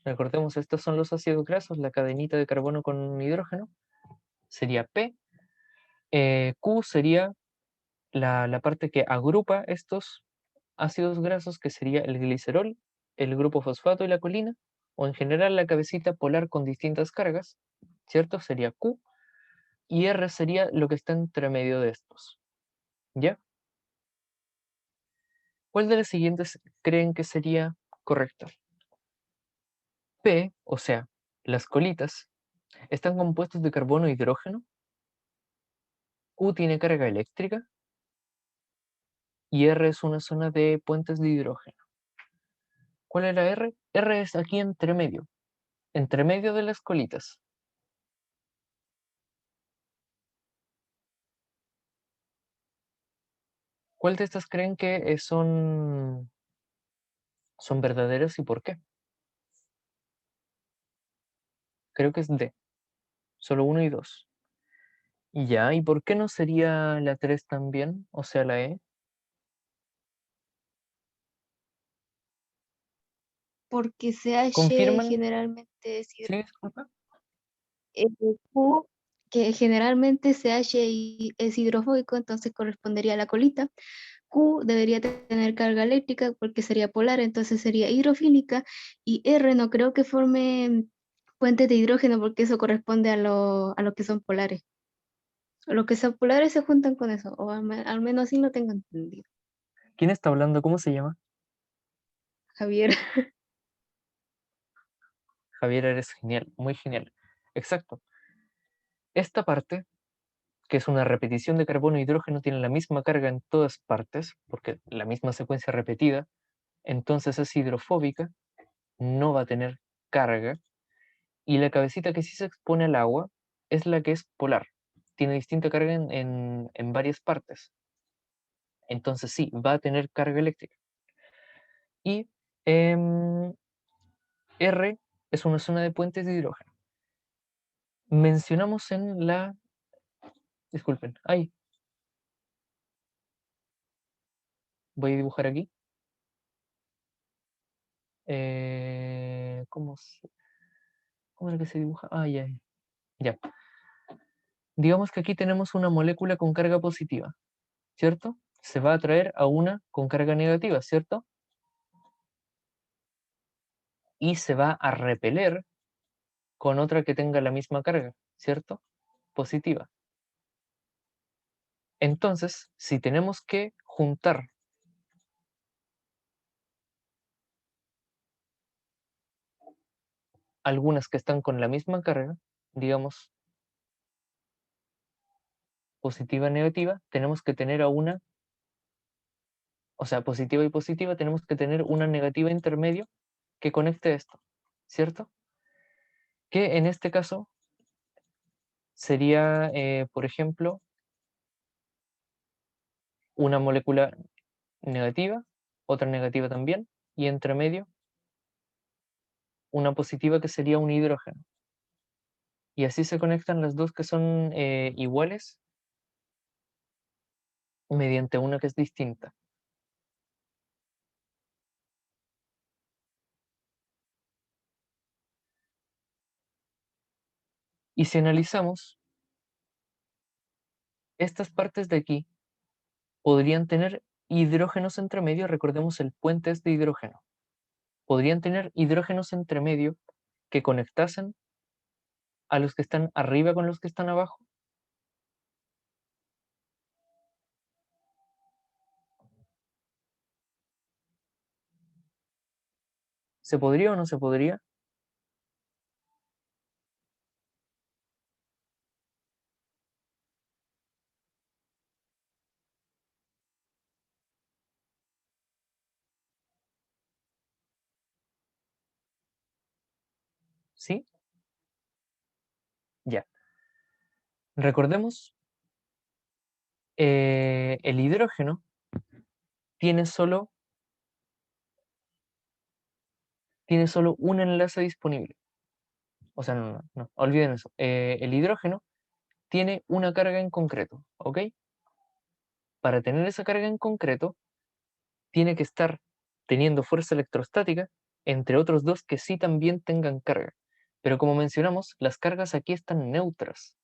Speaker 1: Recordemos, estos son los ácidos grasos, la cadenita de carbono con hidrógeno, sería P. Q sería la parte que agrupa estos ácidos grasos, que sería el glicerol, el grupo fosfato y la colina, o en general la cabecita polar con distintas cargas, ¿cierto? Sería Q. Y R sería lo que está entre medio de estos, ¿ya? ¿Cuál de las siguientes creen que sería correcta? P, o sea, las colitas, están compuestos de carbono e hidrógeno. Q tiene carga eléctrica. Y R es una zona de puentes de hidrógeno. ¿Cuál era R? R es aquí entre medio de las colitas. ¿Cuál de estas creen que son verdaderas y por qué? Creo que es D, solo 1 y 2. Ya, ¿y por qué no sería la 3 también? O sea, la E.
Speaker 4: Porque CH
Speaker 1: ¿Confirman?
Speaker 4: generalmente es
Speaker 1: Sí, disculpa.
Speaker 4: Q, que generalmente CH es hidrofóbico, entonces correspondería a la colita. Q debería tener carga eléctrica porque sería polar, entonces sería hidrofílica. Y R no creo que forme puentes de hidrógeno porque eso corresponde a lo que son polares. Los que son polares se juntan con eso, o al menos así lo tengo entendido.
Speaker 1: ¿Quién está hablando? ¿Cómo se llama?
Speaker 4: Javier.
Speaker 1: Javier, eres genial, muy genial. Exacto. Esta parte, que es una repetición de carbono e hidrógeno, tiene la misma carga en todas partes, porque la misma secuencia repetida, entonces es hidrofóbica, no va a tener carga, y la cabecita que sí se expone al agua es la que es polar, tiene distinta carga en varias partes, entonces sí, va a tener carga eléctrica. Y R es una zona de puentes de hidrógeno. Mencionamos en la... Disculpen, ahí. Voy a dibujar aquí. ¿Cómo es que se dibuja? Ah, ya. Ya. Digamos que aquí tenemos una molécula con carga positiva, ¿cierto? Se va a atraer a una con carga negativa, ¿cierto? Y se va a repeler con otra que tenga la misma carga, ¿cierto? Positiva. Entonces, si tenemos que juntar algunas que están con la misma carga, digamos positiva, negativa, tenemos que tener a una, o sea, positiva y positiva, tenemos que tener una negativa intermedio que conecte esto, ¿cierto? Que en este caso sería, por ejemplo, una molécula negativa, otra negativa también, y entre medio una positiva que sería un hidrógeno. Y así se conectan las dos que son iguales mediante una que es distinta. Y si analizamos, estas partes de aquí podrían tener hidrógenos entre medio, recordemos el puente es de hidrógeno. Podrían tener hidrógenos entre medio que conectasen a los que están arriba con los que están abajo. ¿Se podría o no se podría? ¿Sí? Ya. Recordemos, el hidrógeno tiene solo un enlace disponible. O sea, no, olviden eso. El hidrógeno tiene una carga en concreto, ¿ok? Para tener esa carga en concreto, tiene que estar teniendo fuerza electrostática entre otros dos que sí también tengan carga. Pero como mencionamos, las cargas aquí están neutras.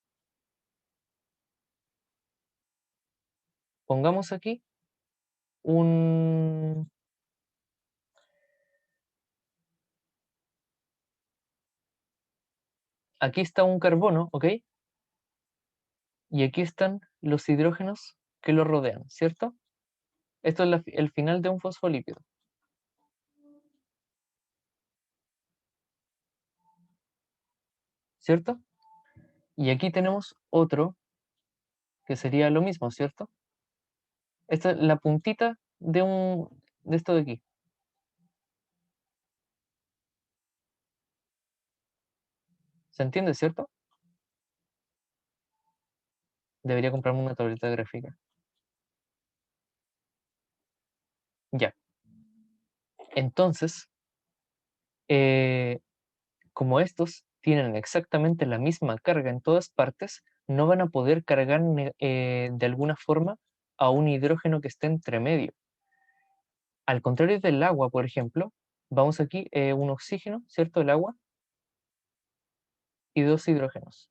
Speaker 1: Pongamos aquí un... Aquí está un carbono, ¿ok? Y aquí están los hidrógenos que lo rodean, ¿cierto? Esto es el final de un fosfolípido. ¿Cierto? Y aquí tenemos otro que sería lo mismo, ¿cierto? Esta es la puntita de esto de aquí. ¿Se entiende, cierto? Debería comprarme una tableta gráfica. Ya. Entonces, como estos tienen exactamente la misma carga en todas partes, no van a poder cargar de alguna forma a un hidrógeno que esté entre medio. Al contrario del agua, por ejemplo, vamos aquí, un oxígeno, ¿cierto? El agua, y dos hidrógenos.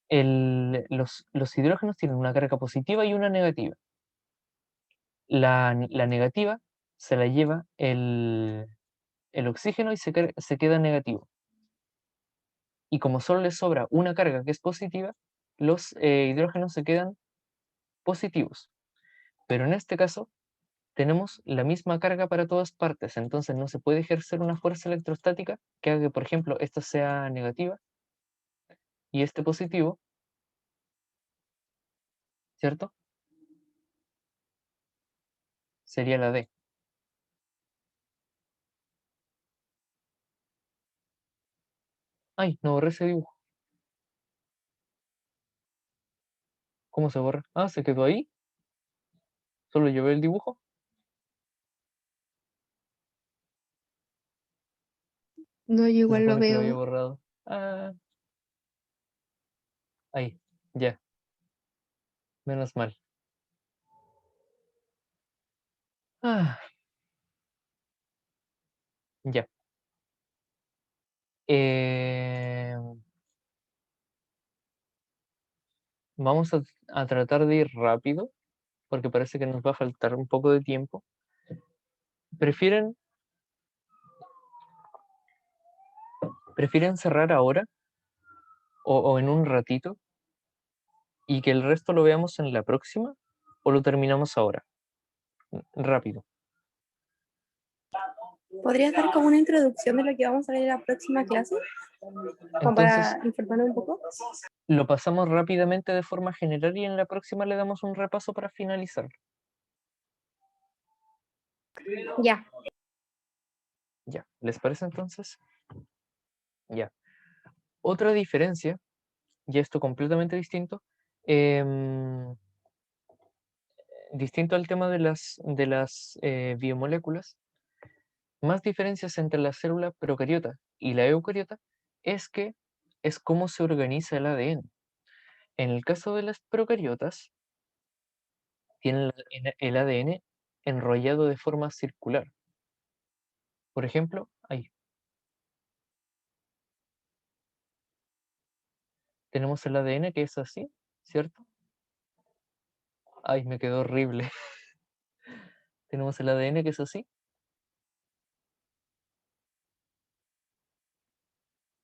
Speaker 1: Los hidrógenos tienen una carga positiva y una negativa. La negativa se la lleva el oxígeno y se queda negativo. Y como solo le sobra una carga que es positiva, los hidrógenos se quedan positivos. Pero en este caso tenemos la misma carga para todas partes, entonces no se puede ejercer una fuerza electrostática que haga que, por ejemplo, esta sea negativa y este positivo, ¿cierto? Sería la D. Ay, no borré ese dibujo. ¿Cómo se borra? Ah, se quedó ahí. Solo llevé el dibujo.
Speaker 3: No, yo
Speaker 1: Se
Speaker 3: igual lo
Speaker 1: supone que lo había
Speaker 3: veo.
Speaker 1: borrado. Ah, ahí, ya. Menos mal. Ah, ya. Eh, Vamos a tratar de ir rápido, porque parece que nos va a faltar un poco de tiempo. ¿Prefieren cerrar ahora o en un ratito y que el resto lo veamos en la próxima o lo terminamos ahora. Rápido.
Speaker 5: ¿Podrías dar como una introducción de lo que vamos a ver en la próxima clase? Como
Speaker 1: Entonces,
Speaker 5: para informarme un poco.
Speaker 1: lo pasamos rápidamente de forma general y en la próxima le damos un repaso para finalizar.
Speaker 5: Ya.
Speaker 1: Ya, ¿les parece entonces? Ya. Otra diferencia, y esto completamente distinto, distinto al tema de las biomoléculas, más diferencias entre la célula procariota y la eucariota es que es cómo se organiza el ADN. En el caso de las procariotas, tienen el ADN enrollado de forma circular. Por ejemplo, ahí tenemos el ADN que es así, ¿cierto? Ay, me quedó horrible. Tenemos el ADN que es así.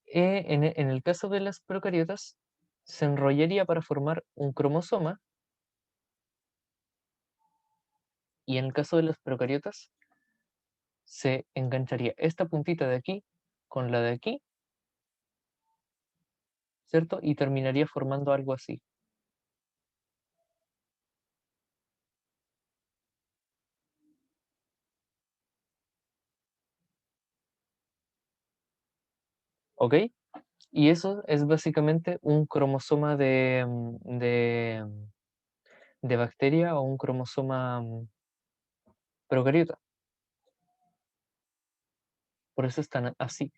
Speaker 1: En el caso de las procariotas, se enrollaría para formar un cromosoma. Y en el caso de las procariotas, se engancharía esta puntita de aquí con la de aquí, ¿cierto? Y terminaría formando algo así. ¿Ok? Y eso es básicamente un cromosoma de bacteria o un cromosoma procariota. Por eso están así.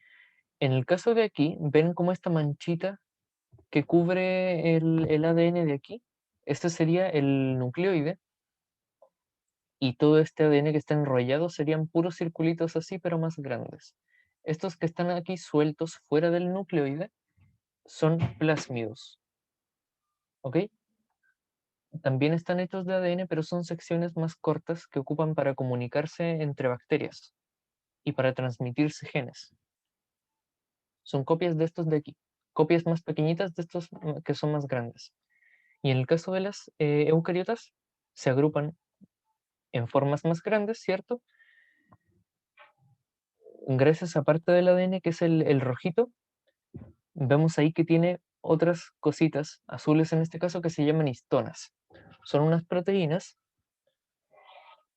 Speaker 1: En el caso de aquí, ven como esta manchita que cubre el ADN de aquí. Este sería el nucleoide. Y todo este ADN que está enrollado serían puros circulitos así, pero más grandes. Estos que están aquí sueltos fuera del nucleoide son plásmidos. ¿Ok? También están hechos de ADN, pero son secciones más cortas que ocupan para comunicarse entre bacterias y para transmitirse genes. Son copias de estos de aquí, copias más pequeñitas de estos que son más grandes. Y en el caso de las eucariotas, se agrupan en formas más grandes, ¿cierto? Gracias a parte del ADN, que es el rojito, vemos ahí que tiene otras cositas, azules en este caso, que se llaman histonas. Son unas proteínas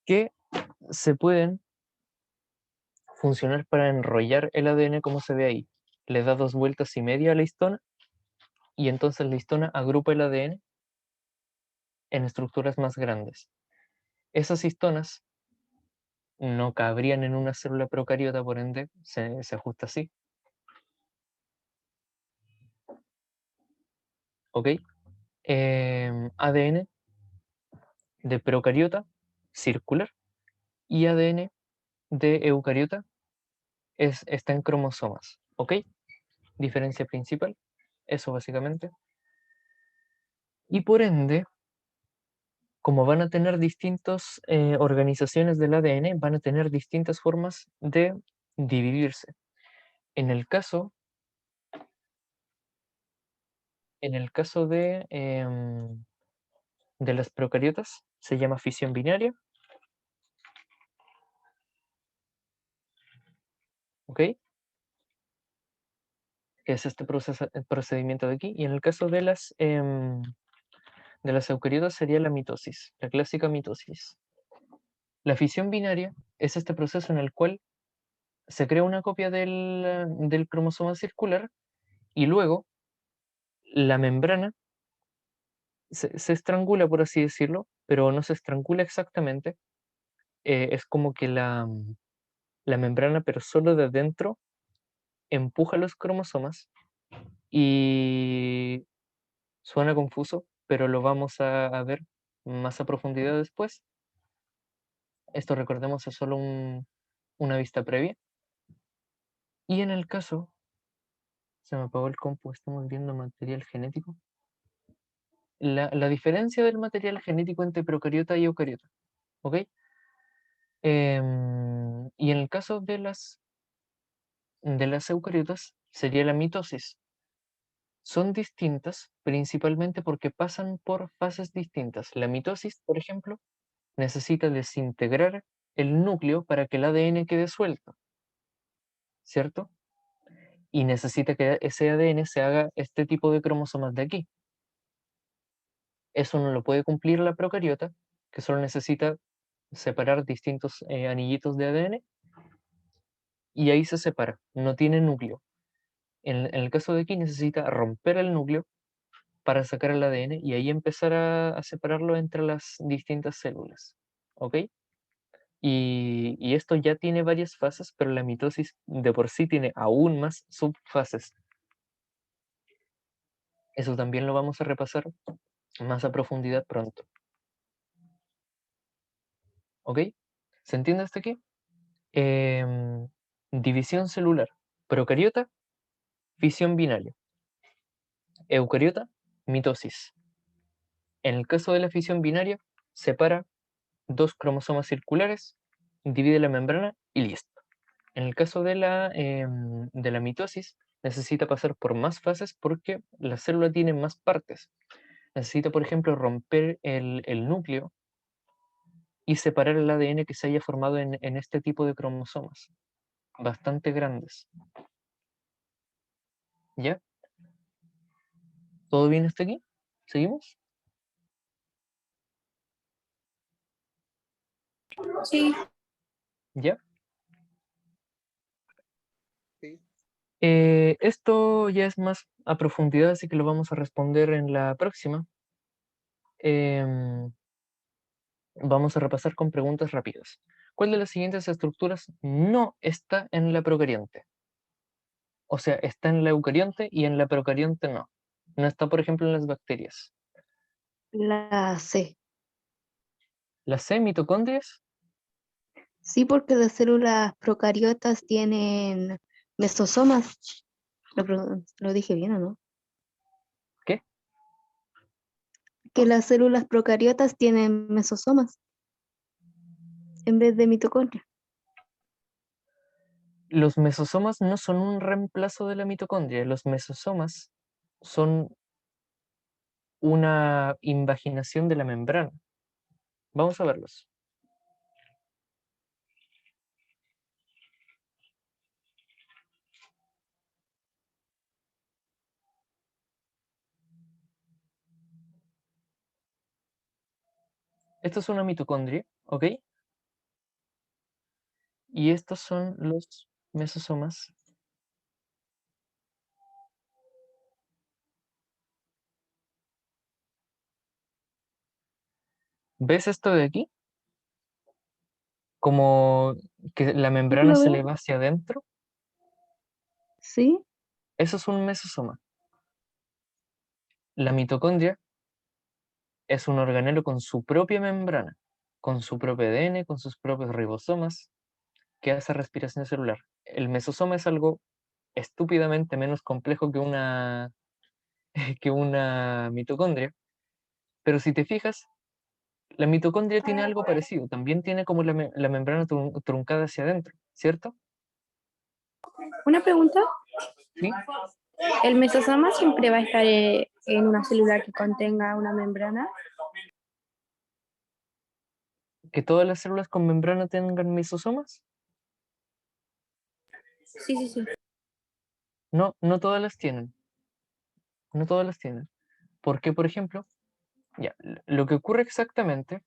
Speaker 1: que se pueden funcionar para enrollar el ADN como se ve ahí. Le da 2,5 vueltas a la histona y entonces la histona agrupa el ADN en estructuras más grandes. Esas histonas no cabrían en una célula procariota, por ende se ajusta así. ¿Ok? ADN de procariota circular y ADN de eucariota está en cromosomas. ¿Ok? Diferencia principal, eso básicamente. Y por ende, como van a tener distintas organizaciones del ADN, van a tener distintas formas de dividirse. En el caso de las procariotas, se llama fisión binaria. ¿Ok? Que es este procedimiento de aquí. Y en el caso de las eucariotas sería la mitosis, la clásica mitosis. La fisión binaria es este proceso en el cual se crea una copia del cromosoma circular y luego la membrana se estrangula, por así decirlo, pero no se estrangula exactamente. Es como que la membrana, pero solo de adentro, empuja los cromosomas y suena confuso, pero lo vamos a ver más a profundidad después. Esto, recordemos, es solo una vista previa. Y en el caso, se me apagó el compu, estamos viendo material genético. La diferencia del material genético entre procariota y eucariota. ¿Ok? Y en el caso de las eucariotas sería la mitosis. son distintas principalmente porque pasan por fases distintas. La mitosis, por ejemplo, necesita desintegrar el núcleo para que el ADN quede suelto, ¿cierto? Y necesita que ese ADN se haga este tipo de cromosomas de aquí. Eso no lo puede cumplir la procariota, que solo necesita separar distintos anillitos de ADN y ahí se separa, no tiene núcleo. En el caso de aquí necesita romper el núcleo para sacar el ADN y ahí empezar a separarlo entre las distintas células. ¿Ok? Y esto ya tiene varias fases, pero la mitosis de por sí tiene aún más subfases. Eso también lo vamos a repasar más a profundidad pronto. ¿Ok? ¿Se entiende hasta aquí? División celular. Procariota, fisión binaria. Eucariota, mitosis. En el caso de la fisión binaria, separa dos cromosomas circulares, divide la membrana y listo. En el caso de la mitosis, necesita pasar por más fases porque la célula tiene más partes. Necesita, por ejemplo, romper el núcleo y separar el ADN que se haya formado en este tipo de cromosomas, bastante grandes. ¿Ya? ¿Todo bien hasta aquí? ¿Seguimos?
Speaker 5: Sí.
Speaker 1: ¿Ya?
Speaker 2: Sí.
Speaker 1: Esto ya es más a profundidad, así que lo vamos a responder en la próxima. Vamos a repasar con preguntas rápidas. ¿Cuál de las siguientes estructuras no está en la procarionte? O sea, está en la eucarionte y en la procarionte no. No está, por ejemplo, en las bacterias.
Speaker 6: La C.
Speaker 1: ¿Las C, mitocondrias?
Speaker 6: Sí, porque las células procariotas tienen mesosomas. Lo dije bien, ¿o no?
Speaker 1: ¿Qué?
Speaker 6: Que las células procariotas tienen mesosomas en vez de mitocondria.
Speaker 1: Los mesosomas no son un reemplazo de la mitocondria. Los mesosomas son una invaginación de la membrana. Vamos a verlos. Esto es una mitocondria, ¿ok? Y estos son los mesosomas. ¿Ves esto de aquí? Como que la membrana
Speaker 6: ¿Lo
Speaker 1: se
Speaker 6: veo?
Speaker 1: le va hacia adentro.
Speaker 6: Sí.
Speaker 1: Eso es un mesosoma. La mitocondria es un organelo con su propia membrana, con su propio ADN, con sus propios ribosomas, que hace respiración celular. El mesosoma es algo estúpidamente menos complejo que una mitocondria, pero si te fijas, la mitocondria tiene algo parecido, también tiene como la membrana truncada hacia adentro, ¿cierto?
Speaker 5: Una pregunta.
Speaker 1: ¿Sí?
Speaker 5: ¿El mesosoma siempre va a estar en una célula que contenga una membrana?
Speaker 1: ¿Que todas las células con membrana tengan mesosomas?
Speaker 5: Sí, sí, sí.
Speaker 1: No, no todas las tienen. No todas las tienen. Porque, por ejemplo, ya, lo que ocurre exactamente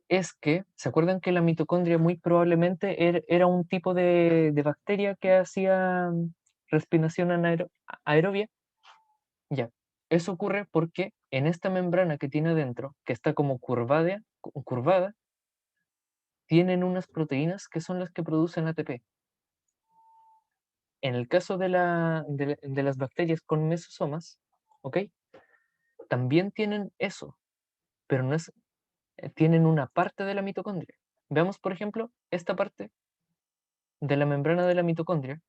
Speaker 1: es que, ¿se acuerdan que la mitocondria muy probablemente era un tipo de bacteria que hacía respiración aerobia? Ya, eso ocurre porque en esta membrana que tiene adentro, que está como curvada, tienen unas proteínas que son las que producen ATP. En el caso de las bacterias con mesosomas, ¿ok? También tienen eso, pero no es, tienen una parte de la mitocondria. Veamos, por ejemplo, esta parte de la membrana de la mitocondria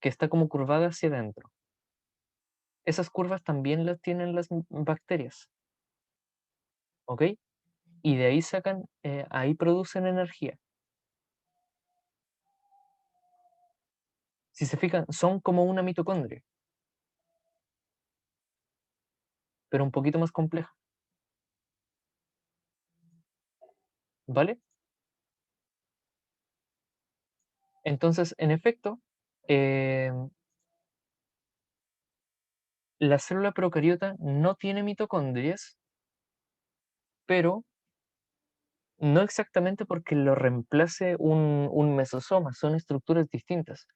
Speaker 1: que está como curvada hacia adentro. Esas curvas también las tienen las bacterias, ¿ok? Y de ahí sacan, ahí producen energía. Si se fijan, son como una mitocondria. pero un poquito más compleja. ¿Vale? Entonces, en efecto, la célula procariota no tiene mitocondrias, pero no exactamente porque lo reemplace un mesosoma, son estructuras distintas.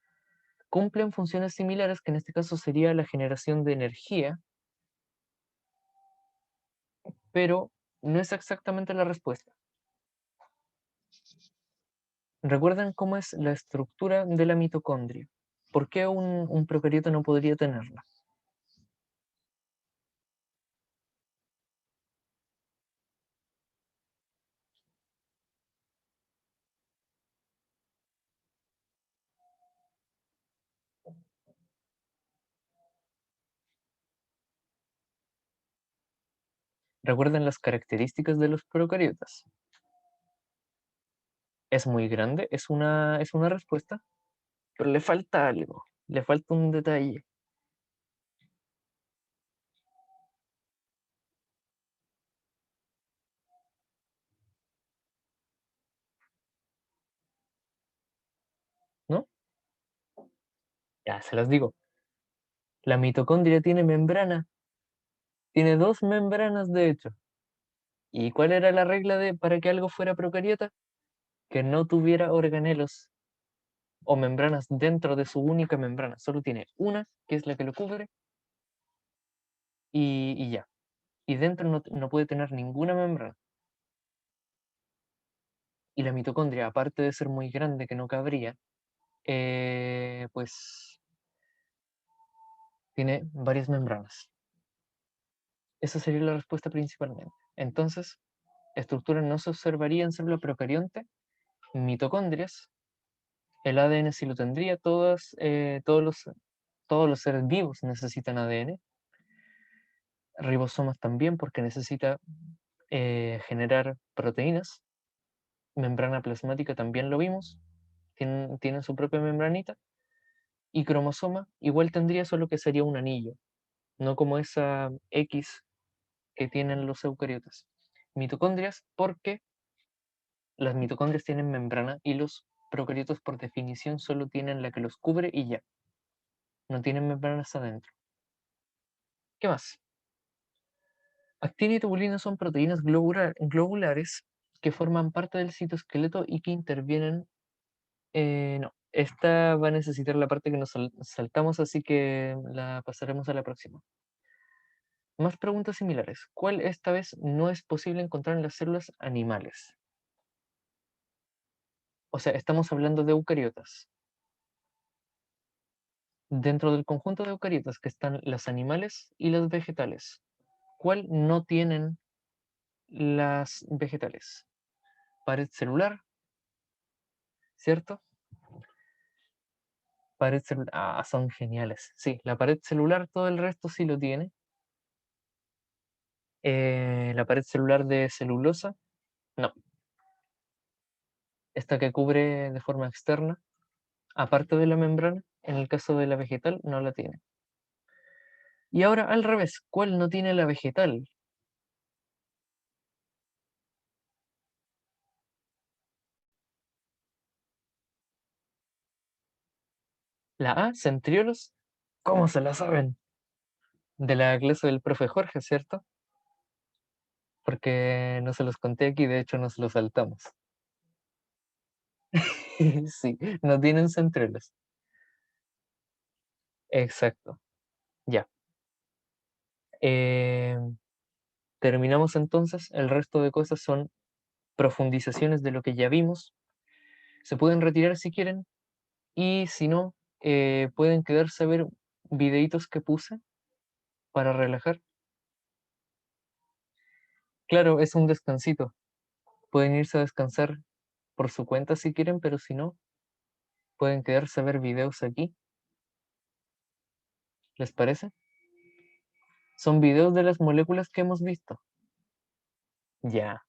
Speaker 1: Cumplen funciones similares, que en este caso sería la generación de energía, pero no es exactamente la respuesta. ¿Recuerdan cómo es la estructura de la mitocondria? ¿Por qué un procariota no podría tenerla? ¿Recuerdan las características de los procariotas? Es muy grande, es una respuesta, pero le falta algo, le falta un detalle. ¿No? Ya se las digo. La mitocondria tiene membrana, tiene 2 membranas de hecho. ¿Y cuál era la regla para que algo fuera procariota? Que no tuviera organelos o membranas dentro de su única membrana. Solo tiene una, que es la que lo cubre, y ya. Y dentro no puede tener ninguna membrana. Y la mitocondria, aparte de ser muy grande, que no cabría, pues tiene varias membranas. Esa sería la respuesta principalmente. Entonces, estructura no se observaría en célula procarionte, mitocondrias, el ADN sí lo tendría, todos los seres vivos necesitan ADN, ribosomas también porque necesita generar proteínas, membrana plasmática también lo vimos, tienen su propia membranita, y cromosoma igual tendría, solo que sería un anillo, no como esa X que tienen los eucariotas. Mitocondrias porque las mitocondrias tienen membrana y los procariotas por definición solo tienen la que los cubre y ya. No tienen membranas adentro. ¿Qué más? Actina y tubulina son proteínas globulares que forman parte del citoesqueleto y que intervienen. No, esta va a necesitar la parte que nos saltamos, así que la pasaremos a la próxima. Más preguntas similares. ¿Cuál esta vez no es posible encontrar en las células animales? O sea, estamos hablando de eucariotas. Dentro del conjunto de eucariotas que están las animales y las vegetales, ¿cuál no tienen las vegetales? Pared celular, ¿cierto? Pared celular, son geniales. Sí, la pared celular, todo el resto sí lo tiene. La pared celular de celulosa, no. Esta que cubre de forma externa, aparte de la membrana, en el caso de la vegetal, no la tiene. Y ahora al revés, ¿cuál no tiene la vegetal? La A, centriolos, ¿cómo se la saben? De la clase del profe Jorge, ¿cierto? Porque no se los conté aquí, de hecho nos los saltamos. Sí, no tienen centriolos. Exacto. Ya. Terminamos entonces. El resto de cosas son profundizaciones de lo que ya vimos. Se pueden retirar si quieren. Y si no, pueden quedarse a ver videitos que puse para relajar. Claro, es un descansito. Pueden irse a descansar por su cuenta si quieren, pero si no, pueden quedarse a ver videos aquí. ¿Les parece? Son videos de las moléculas que hemos visto. Ya.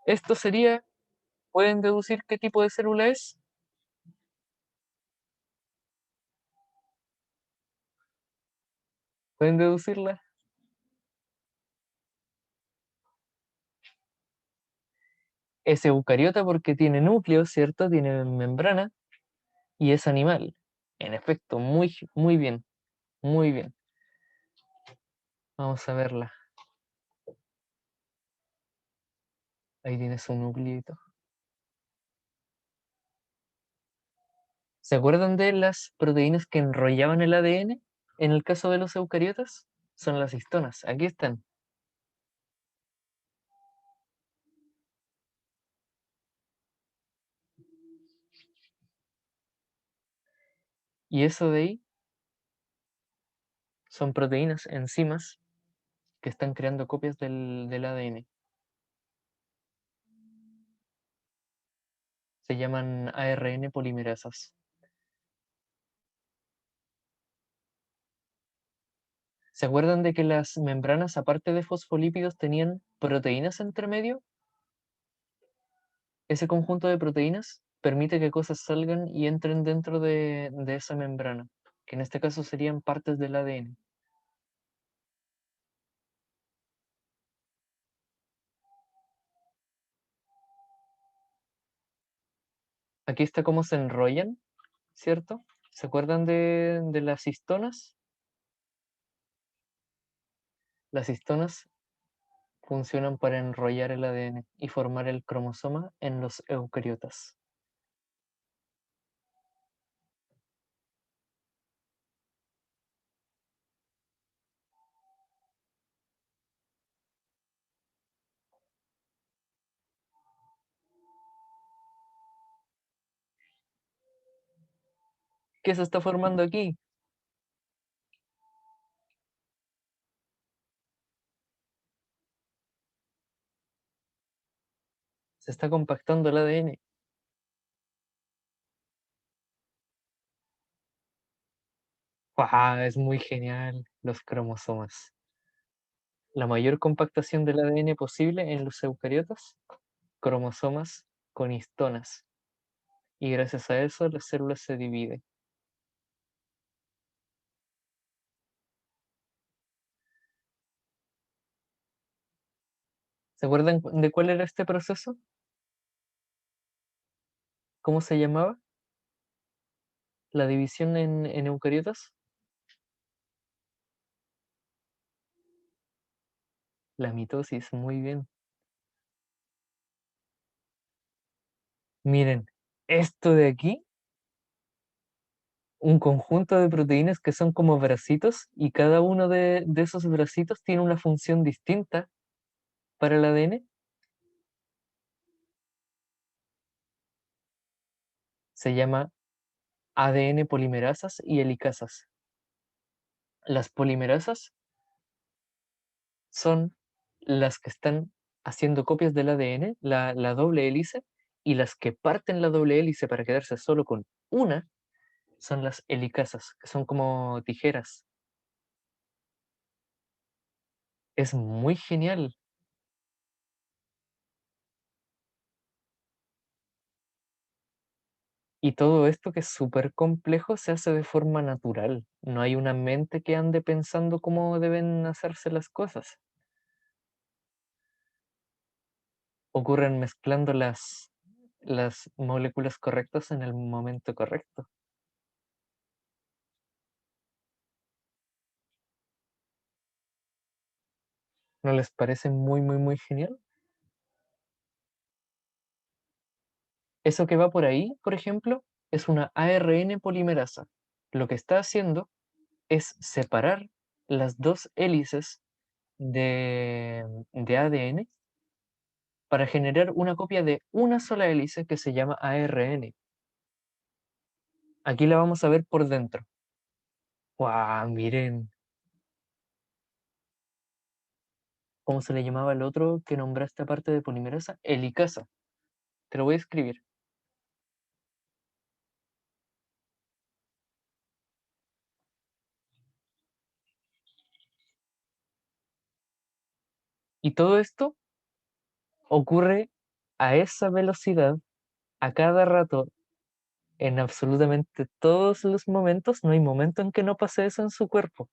Speaker 1: Esto sería ¿Pueden deducir qué tipo de célula es? ¿Pueden deducirla? Es eucariota porque tiene núcleo, ¿cierto? Tiene membrana y es animal. En efecto, muy bien, muy bien. Vamos a verla. Ahí tiene su nucleito. ¿Se acuerdan de las proteínas que enrollaban el ADN? En el caso de los eucariotas, son las histonas. Aquí están. Y eso de ahí son proteínas, enzimas, que están creando copias del ADN. Se llaman ARN polimerasas. ¿Se acuerdan de que las membranas, aparte de fosfolípidos, tenían proteínas entre medio? Ese conjunto de proteínas permite que cosas salgan y entren dentro de esa membrana, que en este caso serían partes del ADN. Aquí está cómo se enrollan, ¿cierto? ¿Se acuerdan de las histonas? Las histonas funcionan para enrollar el ADN y formar el cromosoma en los eucariotas. ¿Qué se está formando aquí? Se está compactando el ADN. ¡Wow! Es muy genial los cromosomas. La mayor compactación del ADN posible en los eucariotas, cromosomas con histonas. Y gracias a eso la célula se divide. ¿Se acuerdan de cuál era este proceso? ¿Cómo se llamaba? La división en eucariotas. La mitosis, muy bien. Miren, esto de aquí, un conjunto de proteínas que son como bracitos y cada uno de esos bracitos tiene una función distinta para el ADN. Se llama ADN polimerasas y helicasas. Las polimerasas son las que están haciendo copias del ADN, la doble hélice, y las que parten la doble hélice para quedarse solo con una son las helicasas, que son como tijeras. Es muy genial. Y todo esto que es súper complejo se hace de forma natural. No hay una mente que ande pensando cómo deben hacerse las cosas. Ocurren mezclando las moléculas correctas en el momento correcto. ¿No les parece muy genial? Eso que va por ahí, por ejemplo, es una ARN polimerasa. Lo que está haciendo es separar las dos hélices de ADN para generar una copia de una sola hélice que se llama ARN. Aquí la vamos a ver por dentro. ¡Guau! Miren. ¿Cómo se le llamaba el otro que nombraste aparte de polimerasa? Helicasa. Te lo voy a escribir. Y todo esto ocurre a esa velocidad, a cada rato, en absolutamente todos los momentos, no hay momento en que no pase eso en su cuerpo.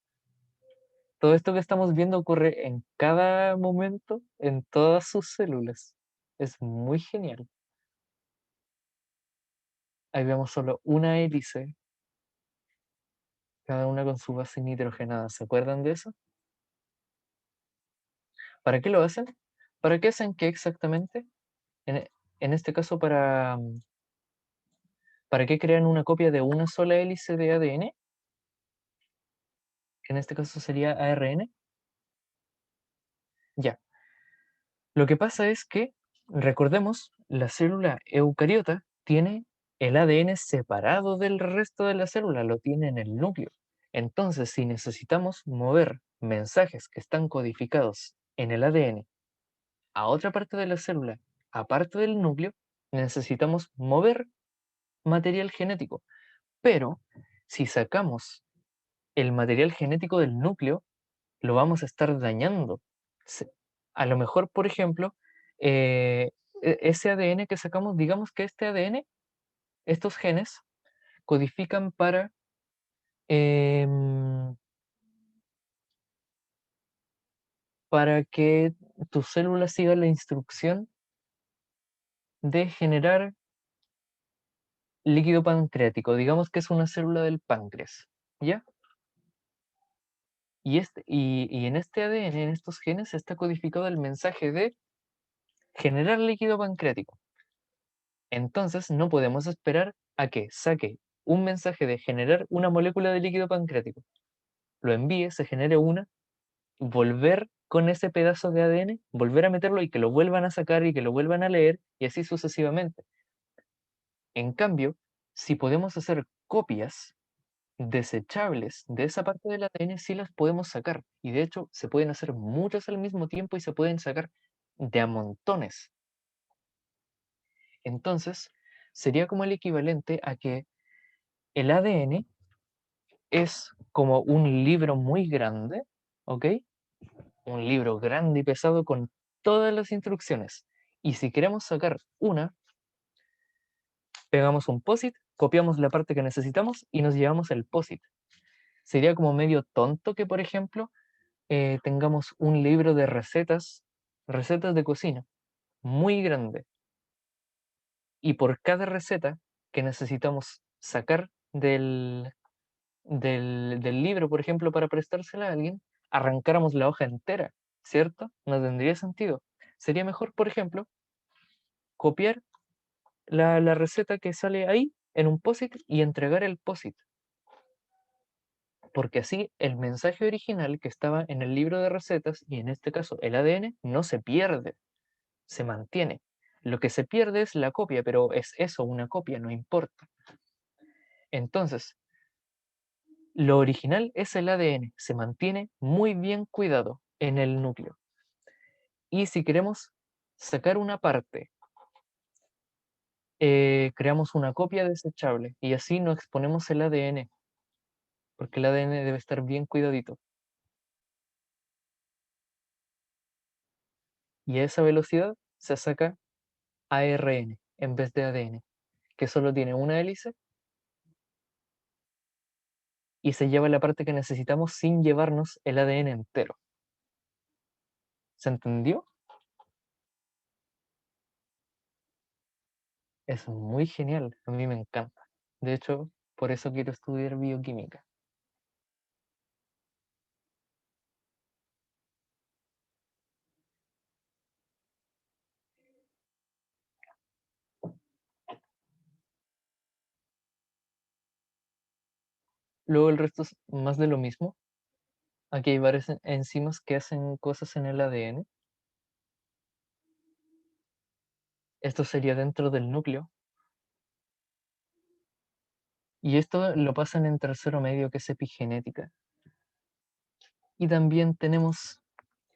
Speaker 1: Todo esto que estamos viendo ocurre en cada momento, en todas sus células. Es muy genial. Ahí vemos solo una hélice, cada una con su base nitrogenada. ¿Se acuerdan de eso? ¿Para qué lo hacen? ¿Para qué hacen qué exactamente? En este caso, ¿para qué crean una copia de una sola hélice de ADN? Que en este caso sería ARN. Ya. Lo que pasa es que, recordemos, la célula eucariota tiene el ADN separado del resto de la célula, lo tiene en el núcleo. Entonces, si necesitamos mover mensajes que están codificados en el ADN a otra parte de la célula, aparte del núcleo, necesitamos mover material genético. Pero si sacamos el material genético del núcleo, lo vamos a estar dañando. A lo mejor, por ejemplo, ese ADN que sacamos, digamos que este ADN, estos genes, codifican em, para que tu célula siga la instrucción de generar líquido pancreático. Digamos que es una célula del páncreas, ¿ya? Y en este ADN, en estos genes, está codificado el mensaje de generar líquido pancreático. Entonces no podemos esperar a que saque un mensaje de generar una molécula de líquido pancreático, lo envíe, se genere una, volver con ese pedazo de ADN, volver a meterlo y que lo vuelvan a sacar y que lo vuelvan a leer y así sucesivamente. En cambio, si podemos hacer copias desechables de esa parte del ADN, sí las podemos sacar. Y de hecho, se pueden hacer muchas al mismo tiempo y se pueden sacar de a montones. Entonces, sería como el equivalente a que el ADN es como un libro muy grande, ¿ok? Un libro grande y pesado con todas las instrucciones. Y si queremos sacar una, pegamos un POSIT, copiamos la parte que necesitamos y nos llevamos el POSIT. Sería como medio tonto que, por ejemplo, tengamos un libro de recetas de cocina, muy grande. Y por cada receta que necesitamos sacar del libro, por ejemplo, para prestársela a alguien, arrancáramos la hoja entera, ¿cierto? No tendría sentido. Sería mejor, por ejemplo, copiar la receta que sale ahí en un POSIT y entregar el POSIT. Porque así el mensaje original que estaba en el libro de recetas, y en este caso el ADN, no se pierde, se mantiene. Lo que se pierde es la copia, pero es eso, una copia, no importa. Entonces, lo original es el ADN, se mantiene muy bien cuidado en el núcleo. Y si queremos sacar una parte, creamos una copia desechable y así no exponemos el ADN, porque el ADN debe estar bien cuidadito. Y a esa velocidad se saca ARN en vez de ADN, que solo tiene una hélice y se lleva la parte que necesitamos sin llevarnos el ADN entero. ¿Se entendió? Es muy genial, a mí me encanta. De hecho, por eso quiero estudiar bioquímica. Luego el resto es más de lo mismo. Aquí hay varias enzimas que hacen cosas en el ADN. Esto sería dentro del núcleo. Y esto lo pasan en tercero medio, que es epigenética. Y también tenemos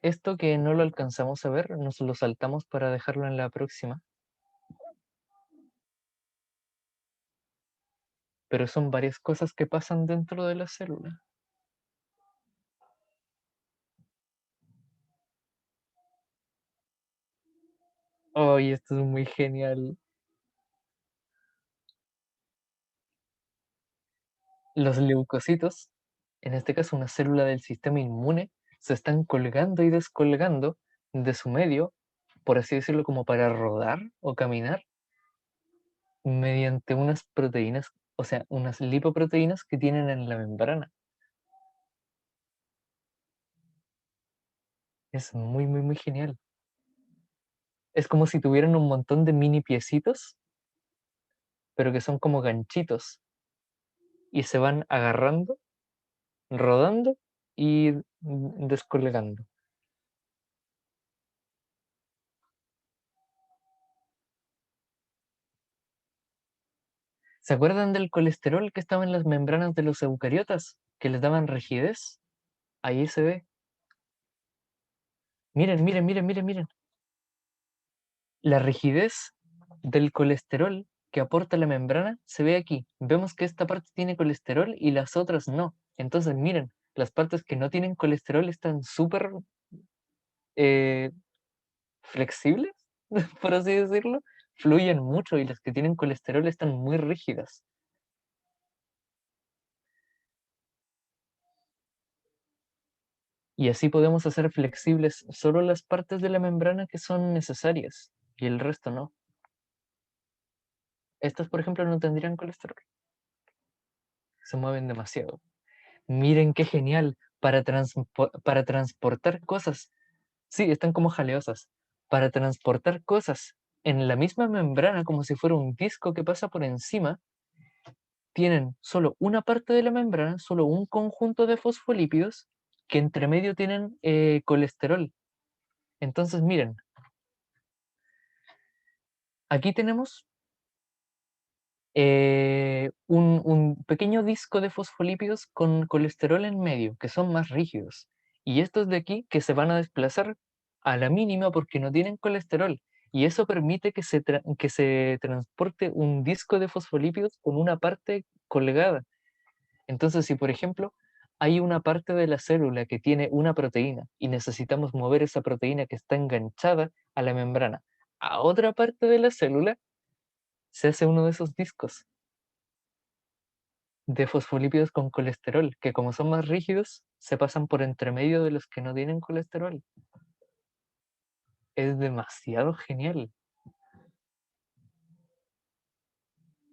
Speaker 1: esto que no lo alcanzamos a ver, nos lo saltamos para dejarlo en la próxima. Pero son varias cosas que pasan dentro de la célula. Ay, esto es muy genial. Los leucocitos, en este caso una célula del sistema inmune, se están colgando y descolgando de su medio, por así decirlo, como para rodar o caminar, mediante unas proteínas, o sea, unas lipoproteínas que tienen en la membrana. Es muy, muy, muy genial. Es como si tuvieran un montón de mini piecitos, pero que son como ganchitos, y se van agarrando, rodando y descolgando. ¿Se acuerdan del colesterol que estaba en las membranas de los eucariotas, que les daban rigidez? Ahí se ve. Miren, miren, miren, miren, miren. La rigidez del colesterol que aporta la membrana se ve aquí. Vemos que esta parte tiene colesterol y las otras no. Entonces, miren, las partes que no tienen colesterol están súper eh, flexibles, por así decirlo. Fluyen mucho y las que tienen colesterol están muy rígidas. Y así podemos hacer flexibles solo las partes de la membrana que son necesarias y el resto no. Estas, por ejemplo, no tendrían colesterol. Se mueven demasiado. Miren qué genial para transportar cosas. Sí, están como jaleosas. Para transportar cosas en la misma membrana, como si fuera un disco que pasa por encima, tienen solo una parte de la membrana, solo un conjunto de fosfolípidos que entre medio tienen colesterol. Entonces, miren, aquí tenemos un pequeño disco de fosfolípidos con colesterol en medio, que son más rígidos. Y estos de aquí que se van a desplazar a la mínima porque no tienen colesterol. Y eso permite que que se transporte un disco de fosfolípidos con una parte colgada. Entonces, si por ejemplo hay una parte de la célula que tiene una proteína y necesitamos mover esa proteína que está enganchada a la membrana a otra parte de la célula, se hace uno de esos discos de fosfolípidos con colesterol, que como son más rígidos, se pasan por entre medio de los que no tienen colesterol. Es demasiado genial.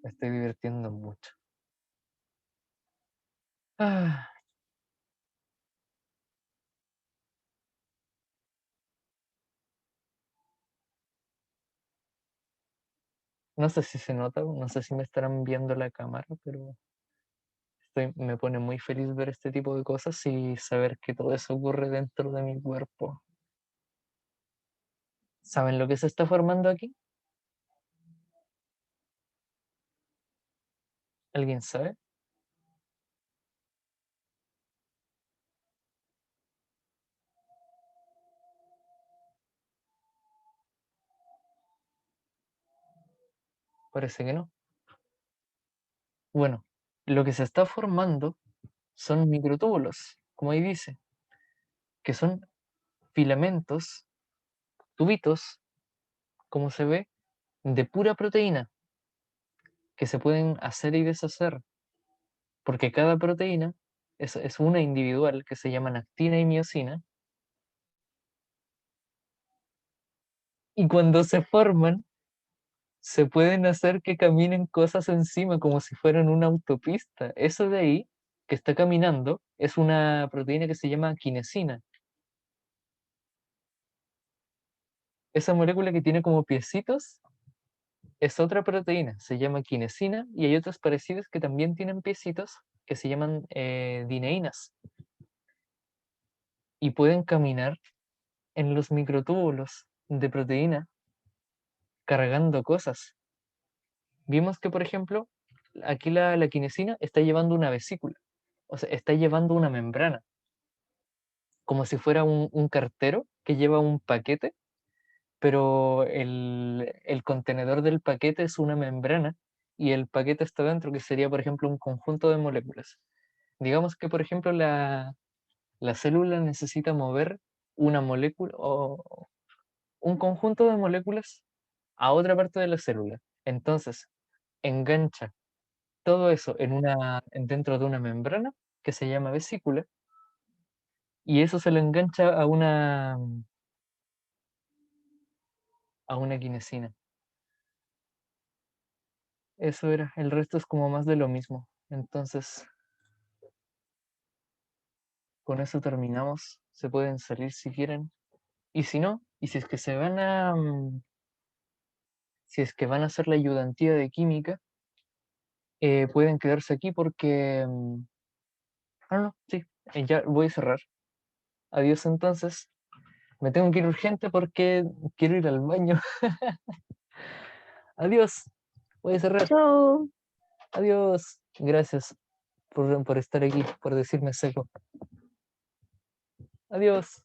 Speaker 1: Me estoy divirtiendo mucho. Ah, no sé si se nota, no sé si me estarán viendo la cámara, pero me pone muy feliz ver este tipo de cosas y saber que todo eso ocurre dentro de mi cuerpo. ¿Saben lo que se está formando aquí? ¿Alguien sabe? Parece que no. Bueno, lo que se está formando son microtúbulos, como ahí dice, que son filamentos, tubitos, como se ve, de pura proteína, que se pueden hacer y deshacer, porque cada proteína es una individual que se llaman actina y miosina, y cuando se forman, se pueden hacer que caminen cosas encima como si fueran una autopista. Eso de ahí, que está caminando, es una proteína que se llama quinesina. Esa molécula que tiene como piecitos es otra proteína, se llama quinesina, y hay otras parecidas que también tienen piecitos que se llaman dineínas. Y pueden caminar en los microtúbulos de proteína cargando cosas. Vimos que, por ejemplo, aquí la quinesina está llevando una vesícula, o sea, está llevando una membrana, como si fuera un cartero que lleva un paquete, pero el contenedor del paquete es una membrana y el paquete está dentro, que sería, por ejemplo, un conjunto de moléculas. Digamos que, por ejemplo, la célula necesita mover una molécula o un conjunto de moléculas a otra parte de la célula. Entonces, engancha todo eso dentro de una membrana que se llama vesícula, y eso se lo engancha a una quinesina. Eso era, el resto es como más de lo mismo. Entonces, con eso terminamos. Se pueden salir si quieren. Y si no, y si es que si es que van a hacer la ayudantía de química, pueden quedarse aquí porque... no, sí, ya voy a cerrar. Adiós entonces. Me tengo que ir urgente porque quiero ir al baño. Adiós. Voy a cerrar.
Speaker 6: Chao.
Speaker 1: Adiós. Gracias por estar aquí, por decirme seco. Adiós.